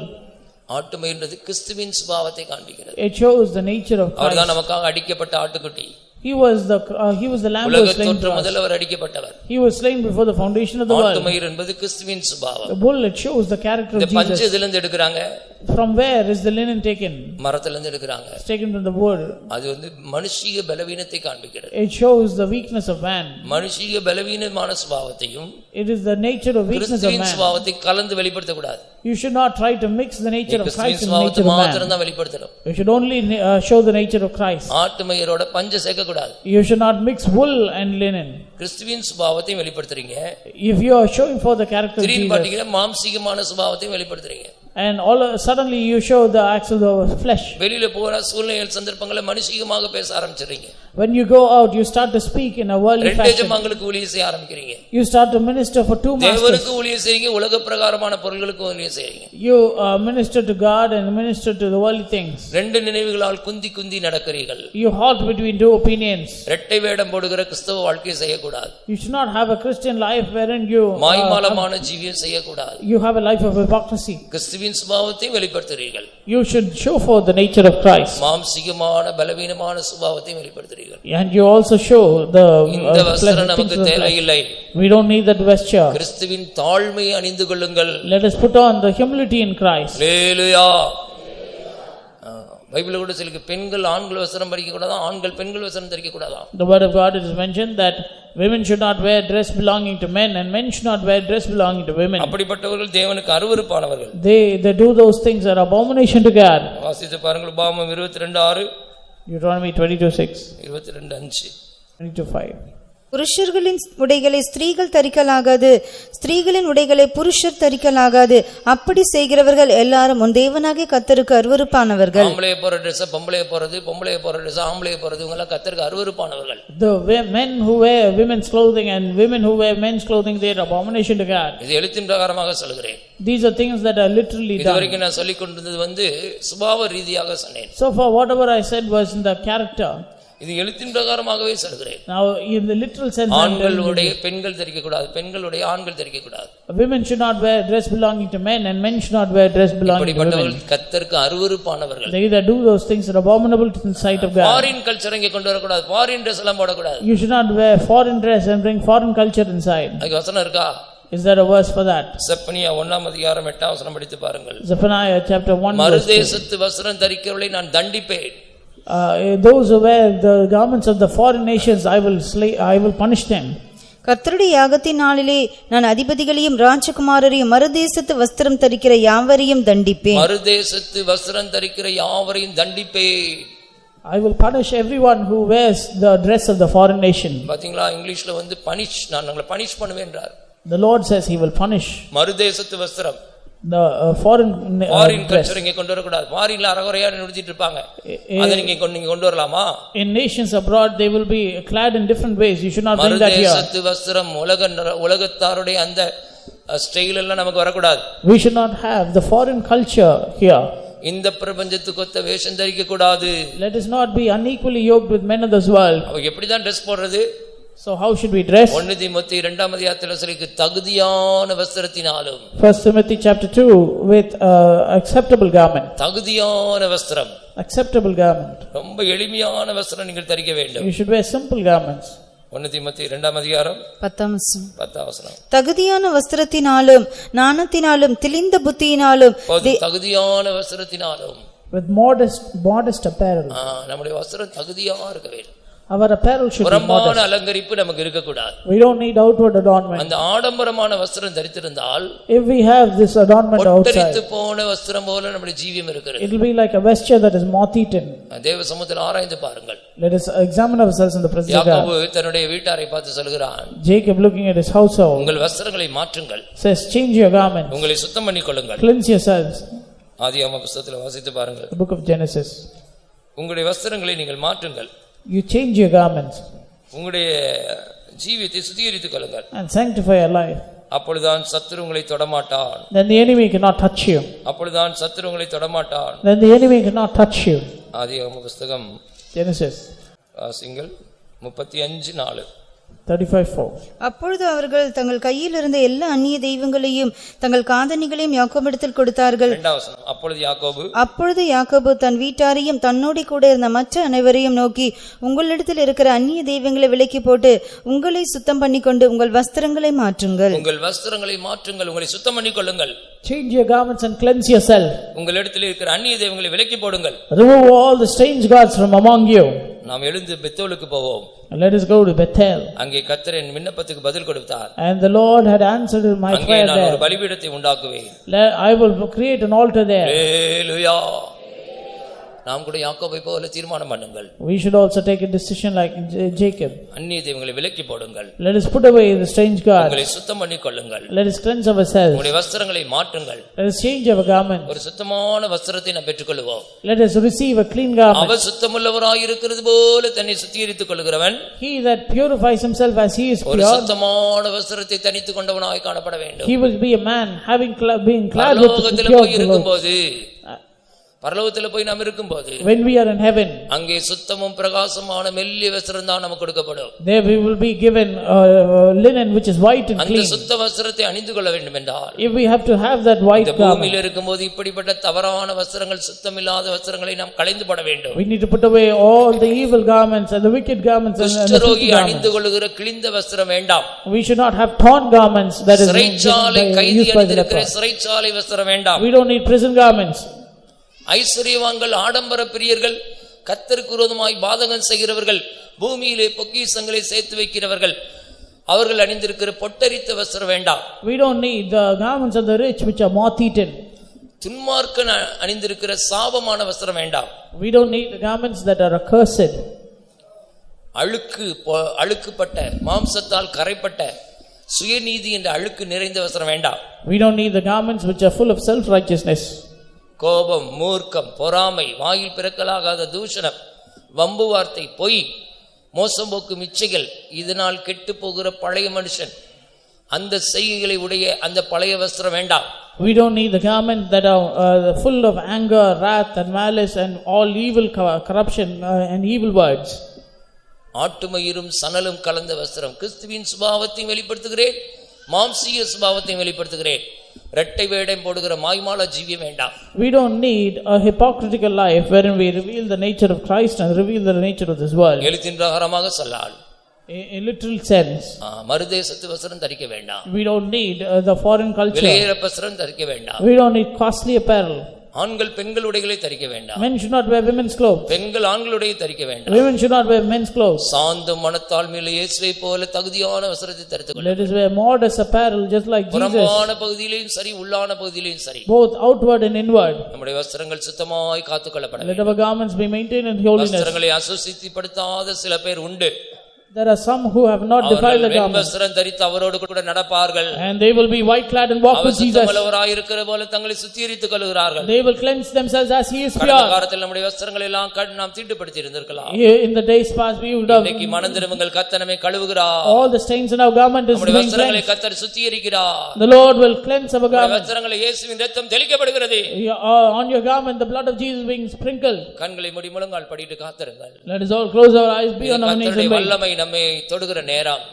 Speaker 1: ஆட்டு மயிர்ன்றது கிறிஸ்துவின் சுபாவத்தை காண்பிக்கிறது.
Speaker 2: It shows the nature of
Speaker 1: அவர்தான்
Speaker 2: Christ.
Speaker 1: நமக்காக அடிக்கப்பட்ட ஆட்டுக்குட்டி.
Speaker 2: He was the lamb who was
Speaker 1: உலக
Speaker 2: slain
Speaker 1: தோற்றம்
Speaker 2: for us.
Speaker 1: முதல்ல அவர் அடிக்கப்பட்டவர்.
Speaker 2: He was slain before the foundation of the
Speaker 1: ஆட்டு
Speaker 2: world.
Speaker 1: மயிர் என்பது கிறிஸ்துவின் சுபாவம்.
Speaker 2: The bull, it shows the character
Speaker 1: இந்த
Speaker 2: of
Speaker 1: பஞ்சு
Speaker 2: Jesus.
Speaker 1: எதிலிருந்து எடுக்கறாங்க?
Speaker 2: From where is the linen taken?
Speaker 1: மரத்துல இருந்து எடுக்கறாங்க.
Speaker 2: It's taken from the wood.
Speaker 1: அது வந்து மனுஷிய பலவீனத்தை காண்பிக்கிறது.
Speaker 2: It shows the weakness of man.
Speaker 1: மனுஷிய பலவீனமான சுபாவத்தையும்
Speaker 2: It is the nature of weakness of
Speaker 1: கிறிஸ்துவின்
Speaker 2: man.
Speaker 1: சுபாவத்தை கலந்து வெளிப்படுத்த கூடாது.
Speaker 2: You should not try to mix the nature of
Speaker 1: கிறிஸ்துவின்
Speaker 2: Christ and the
Speaker 1: சுபாவத்தை
Speaker 2: nature of
Speaker 1: மாத்திரம்
Speaker 2: man.
Speaker 1: தான் வெளிப்படுத்தணும்.
Speaker 2: You should only show the nature of Christ.
Speaker 1: ஆட்டு மயிரோட பஞ்சு சேர்க்க கூடாது.
Speaker 2: You should not mix wool and linen.
Speaker 1: கிறிஸ்துவின் சுபாவத்தை வெளிப்படுத்துறீங்க.
Speaker 2: If you are showing for the character of
Speaker 1: திடீர்னு
Speaker 2: Jesus,
Speaker 1: பாத்தீங்கன்னா மாம்சீகமான சுபாவத்தை வெளிப்படுத்துறீங்க.
Speaker 2: and suddenly you show the acts of the flesh.
Speaker 1: வெளியில போற சூழ்நிலை சந்தர்ப்பங்களை மனுஷிகமாக பேச ஆரம்பிச்சிடுறீங்க.
Speaker 2: When you go out, you start to speak in a worldly
Speaker 1: ரெண்டு
Speaker 2: fashion.
Speaker 1: எஜமான்களுக்கு ஊழியம் செய்ய ஆரம்பிக்கிறீங்க.
Speaker 2: You start to minister for two masters.
Speaker 1: தேவனுக்கு ஊழியம் செய்றீங்க, உலக பிரகாரமான பொருட்களுக்கு ஊழியம் செய்றீங்க.
Speaker 2: You minister to God and minister to the worldly things.
Speaker 1: ரெண்டு நினைவுகளால் குந்தி குந்தி நடக்கிறீர்கள்.
Speaker 2: You halt between two opinions.
Speaker 1: இரட்டை வேடம் போடுகிற கிறிஸ்தவ வாழ்க்கையை செய்யக்கூடாது.
Speaker 2: You should not have a Christian life wherein you
Speaker 1: மாய்மாலமான ஜீவியம் செய்யக்கூடாது.
Speaker 2: you have a life of hypocrisy.
Speaker 1: கிறிஸ்துவின் சுபாவத்தை வெளிப்படுத்துறீர்கள்.
Speaker 2: You should show forth the nature of Christ.
Speaker 1: மாம்சீகமான பலவீனமான சுபாவத்தை வெளிப்படுத்துறீர்கள்.
Speaker 2: And you also show the
Speaker 1: இந்த வஸ்திரம்
Speaker 2: things
Speaker 1: நமக்கு
Speaker 2: of the flesh.
Speaker 1: தேவையில்லை.
Speaker 2: We don't need that vesture.
Speaker 1: கிறிஸ்துவின் தாழ்மையை அணிந்து கொள்ளுங்கள்.
Speaker 2: Let us put on the humility in Christ.
Speaker 1: அல்லேலூயா. பைபிள்ல கூட சொல்லுங்க, பெண்கள் ஆண்கள் வஸ்திரம் தரிக்க கூடாதா, ஆண்கள் பெண்கள் வஸ்திரம் தரிக்க கூடாதா.
Speaker 2: The word of God it is mentioned that women should not wear dress belonging to men and men should not wear dress belonging to women.
Speaker 1: அப்படிப்பட்டவர்கள் தேவனுக்கு அருவருப்பானவர்கள்.
Speaker 2: They do those things that are abomination to God.
Speaker 1: வாசித்து பாருங்கள். உபாகமம் 22:6,
Speaker 2: Deuteronomy 22:6,
Speaker 1: 22:5.
Speaker 2: 22:5.
Speaker 3: புருஷர்களின் உடைகளை ஸ்திரீகள் தரிக்கலாகாது, ஸ்திரீகளின் உடைகளை புருஷர் தரிக்கலாகாது. அப்படி செய்கிறவர்கள் எல்லாரும் உன் தேவனாகிய கர்த்தருக்கு அருவருப்பானவர்கள்.
Speaker 1: ஆம்பளைய போற Dress பொம்பளைய போறது, பொம்பளைய போற Dress ஆம்பளைய போறது, இவங்க எல்லாம் கர்த்தருக்கு அருவருப்பானவர்கள்.
Speaker 2: The men who wear women's clothing and women who wear men's clothing, they are abomination to God.
Speaker 1: இது எழுத்தின் பிரகாரமாக சொல்கிறேன்.
Speaker 2: These are things that are literally done.
Speaker 1: இதுவரைக்கும் நான் சொல்லிக் கொண்டிருந்தது வந்து சுபாவ ரீதியாக சொன்னேன்.
Speaker 2: So far whatever I said was in the character.
Speaker 1: இது எழுத்தின் பிரகாரமாகவே சொல்கிறேன்.
Speaker 2: Now in the literal sense,
Speaker 1: ஆண்களுடைய பெண்கள் தரிக்க கூடாது, பெண்களுடைய ஆண்கள் தரிக்க கூடாது.
Speaker 2: women should not wear dress belonging to men and men should not wear dress belonging to women.
Speaker 1: இப்படிப்பட்டவர்கள் கர்த்தருக்கு அருவருப்பானவர்கள்.
Speaker 2: They that do those things are abominable to the sight of God.
Speaker 1: Foreign culture இங்க கொண்டு வர கூடாது, foreign Dress எல்லாம் போட கூடாது.
Speaker 2: You should not wear foreign dress and bring foreign culture inside.
Speaker 1: அதுக்கு வசனம் இருக்கா?
Speaker 2: Is there a verse for that?
Speaker 1: Zephaniah 1:8 படித்து பாருங்கள்.
Speaker 2: Zephaniah chapter 1 verse 2.
Speaker 1: மறுதேசத்து வஸ்திரம் தரிக்கிறவர்களை நான் தண்டிப்பேன்.
Speaker 2: Those who wear the garments of the foreign nations, I will punish them.
Speaker 3: கர்த்தருடைய யாகத்தின் நாளிலே நான் அதிபதிகளையும் ராஜகுமாரரையும் மறுதேசத்து வஸ்திரம் தரிக்கிற யாவரையும் தண்டிப்பேன்.
Speaker 1: மறுதேசத்து வஸ்திரம் தரிக்கிற யாவரையும் தண்டிப்பேன்.
Speaker 2: I will punish everyone who wears the dress of the foreign nation.
Speaker 1: பாத்தீங்களா, இங்கிலீஷ்ல வந்து பனிஷ், நான் உங்களை பனிஷ் பண்ணுவேன்றார்.
Speaker 2: The Lord says he will punish
Speaker 1: மறுதேசத்து வஸ்திரம்.
Speaker 2: the foreign dress.
Speaker 1: கல்ச்சர் இங்க கொண்டு வர கூடாது. ஃபாரின்ல அரகுறையா நிறுத்திட்டு இருப்பாங்க. அத நீங்க கொண்டு வரலாமா?
Speaker 2: In nations abroad they will be clad in different ways. You should not bring that here.
Speaker 1: மறுதேசத்து வஸ்திரம் உலகத்தாருடைய அந்த ஸ்டைல் எல்லாம் நமக்கு வர கூடாது.
Speaker 2: We should not have the foreign culture here.
Speaker 1: இந்த பிரபஞ்சத்துக்கு ஒத்த வேஷம் தரிக்க கூடாது.
Speaker 2: Let us not be unequally yoked with men of this world.
Speaker 1: அவ எப்படி தான் Dress போடுறது?
Speaker 2: So how should we dress?
Speaker 1: 1 தீமோத்தேயு 2ஆம் அதிகாரத்தில் சொல்லிருக்கு, தகுதியான வஸ்திரத்தினாலும்.
Speaker 2: 1 Timothy chapter 2 with acceptable garment.
Speaker 1: தகுதியான வஸ்திரம்.
Speaker 2: Acceptable garment.
Speaker 1: ரொம்ப எளிமையான வஸ்திரம் நீங்கள் தரிக்க வேண்டும்.
Speaker 2: You should wear simple garments.
Speaker 1: 1 தீமோத்தேயு 2ஆம் அதிகாரம்
Speaker 3: 10
Speaker 1: வசனம்.
Speaker 3: தகுதியான வஸ்திரத்தினாலும் ஞானத்தினாலும் தெளிந்த புத்தியினாலும்
Speaker 1: தகுதியான வஸ்திரத்தினாலும்
Speaker 2: with modest apparel.
Speaker 1: நம்முடைய வஸ்திரம் தகுதியா இருக்க வேண்டும்.
Speaker 2: Our apparel should be
Speaker 1: புறம்பான
Speaker 2: modest.
Speaker 1: அலங்கரிப்பு நமக்கு இருக்க கூடாது.
Speaker 2: We don't need outward adornment.
Speaker 1: அந்த ஆடம்பரமான வஸ்திரம் தரித்திருந்தால்
Speaker 2: If we have this adornment outside,
Speaker 1: ஒட்டரித்து போன வஸ்திரம் போல நம்முடைய ஜீவியம் இருக்கிறது.
Speaker 2: it will be like a vesture that is moth eaten.
Speaker 1: தேவ சமூகத்தில் ஆராய்ந்து பாருங்கள்.
Speaker 2: Let us examine ourselves in the presence of God.
Speaker 1: யாக்கோபு தன்னுடைய வீட்டாரை பார்த்து சொல்கிறான்,
Speaker 2: Jacob, looking at his household,
Speaker 1: உங்கள் வஸ்திரங்களை மாற்றுங்கள்,
Speaker 2: says, change your garments,
Speaker 1: உங்களை சுத்தம் பண்ணிக்கொள்ளுங்கள்.
Speaker 2: cleanse yourselves.
Speaker 1: ஆதியாகம புத்தகத்தில் வாசித்து பாருங்கள்.
Speaker 2: The book of Genesis.
Speaker 1: உங்களுடைய வஸ்திரங்களை நீங்கள் மாற்றுங்கள்,
Speaker 2: You change your garments
Speaker 1: உங்களுடைய ஜீவியத்தை சுத்திகரித்துக் கொள்ளுங்கள்,
Speaker 2: and sanctify your life.
Speaker 1: அப்பொழுதுதான் சத்துரு உங்களை தொடமாட்டான்.
Speaker 2: Then the enemy cannot touch you.
Speaker 1: அப்பொழுதுதான் சத்துரு உங்களை தொடமாட்டான்.
Speaker 2: Then the enemy cannot touch you.
Speaker 1: ஆதியாகம புத்தகம்
Speaker 2: Genesis
Speaker 1: வாசிங்கள் 35:4.
Speaker 2: 35:4.
Speaker 3: அப்பொழுது அவர்கள் தங்கள் கையில் இருந்த எல்லா அந்நிய தெய்வங்களையும் தங்கள் காதணிகளையும் யாக்கோபிடத்தில் கொடுத்தார்கள்.
Speaker 1: அப்பொழுது
Speaker 3: யாக்கோபு தன் வீட்டாரையும் தன்னோடு கூட இருந்த மற்ற அனைவரையும் நோக்கி, உங்களிடத்தில் இருக்கிற அந்நிய தெய்வங்களை விலக்கி போட்டு உங்களை சுத்தம் பண்ணிக்கொண்டு உங்கள் வஸ்திரங்களை மாற்றுங்கள்.
Speaker 1: உங்களை சுத்தம் பண்ணிக்கொள்ளுங்கள்.
Speaker 2: Change your garments and cleanse yourself.
Speaker 1: உங்களிடத்தில் இருக்கிற அந்நிய தெய்வங்களை விலக்கி போடுங்கள்.
Speaker 2: Remove all the strange gods from among you.
Speaker 1: நாம் எழுந்து பெத்தேலுக்கு போவோம்.
Speaker 2: Let us go to Bethel.
Speaker 1: அங்கே கர்த்தர் என் விண்ணப்பத்துக்கு பதில் கொடுத்தார்.
Speaker 2: And the Lord had answered my prayer there.
Speaker 1: அங்கே நான் ஒரு பலிபீடத்தை உண்டாக்குவேன்.
Speaker 2: I will create an altar there.
Speaker 1: ஹalleluya. நாம் கூட யாக்கோபை போல தீர்மானம் பண்ணுங்கள்.
Speaker 2: We should also take a decision like Jacob.
Speaker 1: அந்நிய தெய்வங்களை விலக்கி போடுங்கள்.
Speaker 2: Let us put away the strange gods.
Speaker 1: உங்களை சுத்தம் பண்ணிக்கொள்ளுங்கள்.
Speaker 2: Let us cleanse ourselves.
Speaker 1: உங்களுடைய வஸ்திரங்களை மாற்றுங்கள்.
Speaker 2: Let us change our garments.
Speaker 1: ஒரு சுத்தமான வஸ்திரத்தை நாம் பெற்றுக்கொள்வோம்.
Speaker 2: Let us receive a clean garment.
Speaker 1: அவர் சுத்தமுள்ளவராய் இருக்கிறது போல தன்னை சுத்திகரித்துக் கொள்கிறவன்,
Speaker 2: He that purifies himself as he is pure,
Speaker 1: ஒரு சுத்தமான வஸ்திரத்தை தனித்துக் கொண்டவனாய் காணப்பட வேண்டும்.
Speaker 2: He will be a man having been clad with pure clothes.
Speaker 1: பரலோகத்தில் போய் நாம் இருக்கும்போது,
Speaker 2: when we are in heaven,
Speaker 1: அங்கே சுத்தமும் பிரகாசமான மெல்லிய வஸ்திரம் தான் நமக்கு கொடுக்கப்படும்.
Speaker 2: there we will be given linen which is white and clean.
Speaker 1: அந்த சுத்த வஸ்திரத்தை அணிந்து கொள்ள வேண்டும் என்றால்,
Speaker 2: if we have to have that white garment,
Speaker 1: பூமியில் இருக்கும்போது இப்படிப்பட்ட தவறான வஸ்திரங்கள், சுத்தமில்லாத வஸ்திரங்களை நாம் களைந்து போட வேண்டும்.
Speaker 2: we need to put away all the evil garments and the wicked garments and the
Speaker 1: குஷ்டரோகி அணிந்து கொள்ளுகிற கிழிந்த வஸ்திரம் வேண்டாம்.
Speaker 2: we should not have torn garments that is
Speaker 1: சிறைச்சாலை கைதி அணிந்திருக்கிற சிறைச்சாலை வஸ்திரம் வேண்டாம்.
Speaker 2: we don't need prison garments.
Speaker 1: ஐஸ்வரியவான்கள், ஆடம்பர பிரியர்கள், கர்த்தருக்கு விரோதமாய் பாதகம் செய்கிறவர்கள், பூமியிலே பொக்கிஷங்களை சேர்த்து வைக்கிறவர்கள், அவர்கள் அணிந்திருக்கிற பொட்டரித்த வஸ்திரம் வேண்டாம்.
Speaker 2: we don't need the garments of the rich which are moth eaten.
Speaker 1: துன்மார்க்கன் அணிந்திருக்கிற சாபமான வஸ்திரம் வேண்டாம்.
Speaker 2: we don't need the garments that are accursed.
Speaker 1: அழுக்குப்பட்ட, மாம்சத்தால் கரைப்பட்ட, சுயநீதி என்ற அழுக்கு நிறைந்த வஸ்திரம் வேண்டாம்.
Speaker 2: we don't need the garments which are full of self righteousness.
Speaker 1: கோபம், மூர்க்கம், பொறாமை, வாயில் பிறக்கலாகாத தூஷணம், வம்பு வார்த்தை, பொய், மோசம் போக்கும் இச்சைகள், இதனால் கெட்டு போகிற பழைய மனுஷன், அந்த செய்கைகளை உடைய அந்த பழைய வஸ்திரம் வேண்டாம்.
Speaker 2: we don't need the garments that are full of anger, wrath and malice and all evil corruption and evil words.
Speaker 1: ஆட்டுமயிரும் சணலும் கலந்த வஸ்திரம். கிறிஸ்துவின் சுபாவத்தை வெளிப்படுத்துகிறேன், மாம்சீக சுபாவத்தை வெளிப்படுத்துகிறேன். இரட்டை வேடம் போடுகிற மாய்மால ஜீவியம் வேண்டாம்.
Speaker 2: we don't need a hypocritical life wherein we reveal the nature of Christ and reveal the nature of this world.
Speaker 1: எழுத்தின் பிரகாரமாக சொல்லால்,
Speaker 2: in literal sense,
Speaker 1: மறுதேசத்து வஸ்திரம் தரிக்க வேண்டாம்.
Speaker 2: we don't need the foreign culture.
Speaker 1: விலையேற வஸ்திரம் தரிக்க வேண்டாம்.
Speaker 2: we don't need costly apparel.
Speaker 1: ஆண்கள் பெண்கள் உடைகளை தரிக்க வேண்டாம்.
Speaker 2: men should not wear women's clothes.
Speaker 1: பெண்கள் ஆண்களுடைய தரிக்க வேண்டாம்.
Speaker 2: women should not wear men's clothes.
Speaker 1: சாந்த மனத்தாழ்மையுள்ள இயேசுவை போல தகுதியான வஸ்திரத்தை தரித்துக் கொள்ளுங்கள்.
Speaker 2: let us wear modest apparel just like Jesus.
Speaker 1: புறம்பான பகுதியிலும் சரி, உள்ளான பகுதியிலும் சரி,
Speaker 2: both outward and inward.
Speaker 1: நம்முடைய வஸ்திரங்கள் சுத்தமாய் காத்துக்கொள்ளப்பட வேண்டும்.
Speaker 2: let our garments be maintained in holiness.
Speaker 1: வஸ்திரங்களை அசுசிப்படுத்தாத சில பேர் உண்டு.
Speaker 2: There are some who have not defiled the garment,
Speaker 1: வஸ்திரம் தரித்து அவரோடு கூட நடப்பார்கள்.
Speaker 2: and they will be white clad and walk with Jesus.
Speaker 1: சுத்தமுள்ளவராய் இருக்கிற போல தங்களை சுத்திகரித்துக் கொள்கிறார்கள்.
Speaker 2: They will cleanse themselves as he is pure.
Speaker 1: கடந்த காலத்தில் நம்முடைய வஸ்திரங்களை எல்லாம் நாம் தீட்டுப்படுத்தி இருந்திருக்கலாம்.
Speaker 2: In the days past we would have,
Speaker 1: இன்னைக்கு மனம் திரும்புங்கள், கர்த்தர் நம்மை கழுவுகிறார்.
Speaker 2: all the stains in our garment is
Speaker 1: நம்முடைய
Speaker 2: being
Speaker 1: வஸ்திரங்களை
Speaker 2: cleansed.
Speaker 1: கர்த்தர் சுத்திகரிக்கிறார்.
Speaker 2: The Lord will cleanse our garment.
Speaker 1: வஸ்திரங்களை இயேசுவின் இரத்தம் தெளிக்கப்படுகிறது.
Speaker 2: On your garment the blood of Jesus being sprinkled.
Speaker 1: கண்களை மூடி முழங்கால் படிட்டு காத்திருங்கள்.
Speaker 2: Let us all close our eyes, be on our knees and wait.
Speaker 1: வல்லமை நம்மை தொடுகிற நேரம்,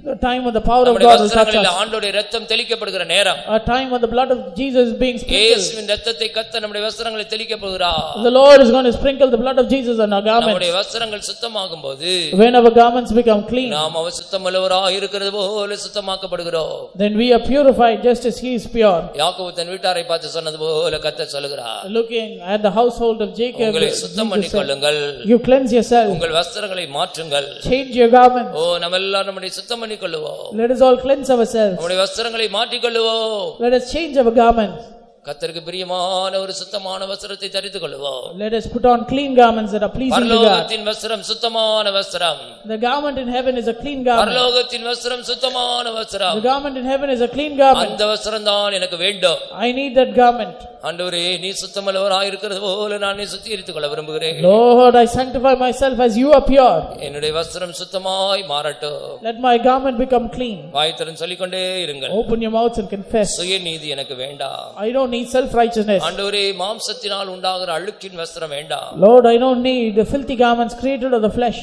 Speaker 2: The time when the power of
Speaker 1: நம்முடைய
Speaker 2: God will touch
Speaker 1: வஸ்திரங்களில்
Speaker 2: us.
Speaker 1: ஆண்டவருடைய இரத்தம் தெளிக்கப்படுகிற நேரம்,
Speaker 2: A time when the blood of Jesus is being sprinkled.
Speaker 1: இயேசுவின் இரத்தத்தை கர்த்தர் நம்முடைய வஸ்திரங்களை தெளிக்க போகிறார்.
Speaker 2: The Lord is going to sprinkle the blood of Jesus on our garments.
Speaker 1: நம்முடைய வஸ்திரங்கள் சுத்தமாகும்போது
Speaker 2: When our garments become clean,
Speaker 1: நாம் அவர் சுத்தமுள்ளவராய் இருக்கிறது போல சுத்தமாக்கப்படுகிறோம்.
Speaker 2: then we are purified just as he is pure.
Speaker 1: யாக்கோபு தன் வீட்டாரை பார்த்து சொன்னது போல கர்த்தர் சொல்கிறார்,
Speaker 2: Looking at the household of Jacob,
Speaker 1: உங்களை சுத்தம் பண்ணிக் கொள்ளுங்கள்,
Speaker 2: you cleanse yourself,
Speaker 1: உங்கள் வஸ்திரங்களை மாற்றுங்கள்.
Speaker 2: change your garments.
Speaker 1: ஓ, நம்ம எல்லாம் நம்முடைய சுத்தம் பண்ணிக் கொள்ளுவோம்.
Speaker 2: Let us all cleanse ourselves.
Speaker 1: நம்முடைய வஸ்திரங்களை மாற்றிக் கொள்ளுவோம்.
Speaker 2: Let us change our garments.
Speaker 1: கர்த்தருக்கு பிரியமான ஒரு சுத்தமான வஸ்திரத்தை தரித்துக் கொள்ளுவோம்.
Speaker 2: Let us put on clean garments that are pleasing to God.
Speaker 1: பரலோகத்தின் வஸ்திரம் சுத்தமான வஸ்திரம்.
Speaker 2: The garment in heaven is a clean garment.
Speaker 1: பரலோகத்தின் வஸ்திரம் சுத்தமான வஸ்திரம்.
Speaker 2: The garment in heaven is a clean garment.
Speaker 1: அந்த வஸ்திரம் தான் எனக்கு வேண்டும்.
Speaker 2: I need that garment.
Speaker 1: ஆண்டவரே, நீ சுத்தமுள்ளவராய் இருக்கிறது போல நான் நீ சுத்திகரித்துக் கொள்ள விரும்புகிறேன்.
Speaker 2: Lord, I sanctify myself as you are pure.
Speaker 1: என்னுடைய வஸ்திரம் சுத்தமாய் மாறட்டும்.
Speaker 2: Let my garment become clean.
Speaker 1: வாய் திறந்து சொல்லிக்கொண்டே இருங்கள்.
Speaker 2: Open your mouths and confess.
Speaker 1: சுயநீதி எனக்கு வேண்டாம்.
Speaker 2: I don't need self-righteousness.
Speaker 1: ஆண்டவரே, மாம்சத்தினால் உண்டாகிற அழுக்கின் வஸ்திரம் வேண்டாம்.
Speaker 2: Lord, I don't need the filthy garments created of the flesh.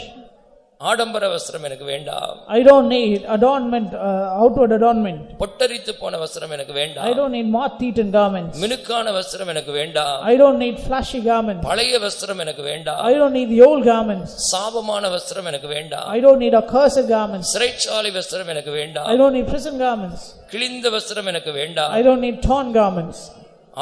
Speaker 1: ஆடம்பர வஸ்திரம் எனக்கு வேண்டாம்.
Speaker 2: I don't need adornment, outward adornment.
Speaker 1: பொட்டரித்து போன வஸ்திரம் எனக்கு வேண்டாம்.
Speaker 2: I don't need moth-eaten garments.
Speaker 1: மினுக்கான வஸ்திரம் எனக்கு வேண்டாம்.
Speaker 2: I don't need flashy garments.
Speaker 1: பழைய வஸ்திரம் எனக்கு வேண்டாம்.
Speaker 2: I don't need the old garments.
Speaker 1: சாபமான வஸ்திரம் எனக்கு வேண்டாம்.
Speaker 2: I don't need accursed garments.
Speaker 1: சிறைச்சாலை வஸ்திரம் எனக்கு வேண்டாம்.
Speaker 2: I don't need prison garments.
Speaker 1: கிழிந்த வஸ்திரம் எனக்கு வேண்டாம்.
Speaker 2: I don't need torn garments.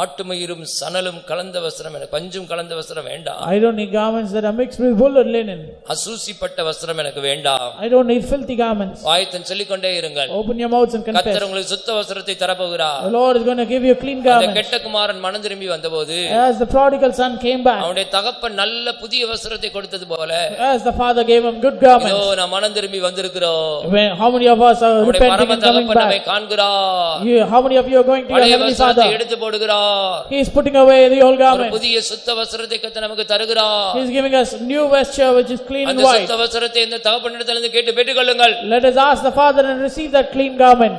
Speaker 1: ஆட்டுமயிரும் சணலும் கலந்த வஸ்திரம் எனக்கு, பஞ்சும் கலந்த வஸ்திரம் வேண்டாம்.
Speaker 2: I don't need garments that are mixed with wool and linen.
Speaker 1: அசூசிப்பட்ட வஸ்திரம் எனக்கு வேண்டாம்.
Speaker 2: I don't need filthy garments.
Speaker 1: வாய்த்தன் சொல்லிக்கொண்டே இருங்கள்.
Speaker 2: Open your mouths and confess.
Speaker 1: கர்த்தர் உங்களுக்கு சுத்த வஸ்திரத்தை தரப்போகிறார்.
Speaker 2: The Lord is going to give you clean
Speaker 1: அந்த
Speaker 2: garments.
Speaker 1: கெட்ட குமாரன் மனம் திரும்பி வந்தபோது
Speaker 2: As the prodigal son came back,
Speaker 1: அவனுடைய தகப்பன் நல்ல புதிய வஸ்திரத்தை கொடுத்தது போல,
Speaker 2: as the father gave him good
Speaker 1: இதோ
Speaker 2: garments.
Speaker 1: நான் மனம் திரும்பி வந்திருக்கிறோம்.
Speaker 2: How many of us are
Speaker 1: நம்முடைய
Speaker 2: repenting
Speaker 1: பரம
Speaker 2: and coming
Speaker 1: தகப்பன் நம்மை
Speaker 2: back?
Speaker 1: காண்கிறார்.
Speaker 2: How many of you are going to your
Speaker 1: பழைய
Speaker 2: heavenly
Speaker 1: வஸ்திரத்தை
Speaker 2: father?
Speaker 1: எடுத்து போடுகிறார்.
Speaker 2: He is putting away the old
Speaker 1: ஒரு
Speaker 2: garment.
Speaker 1: புதிய சுத்த வஸ்திரத்தை கர்த்தர் நமக்கு தருகிறார்.
Speaker 2: He is giving us new vesture which is clean and
Speaker 1: அந்த
Speaker 2: white.
Speaker 1: சுத்த வஸ்திரத்தை இந்த தகப்பனிடத்திலிருந்து கேட்டு பெற்றுக்கொள்ளுங்கள்.
Speaker 2: Let us ask the Father and receive that clean garment.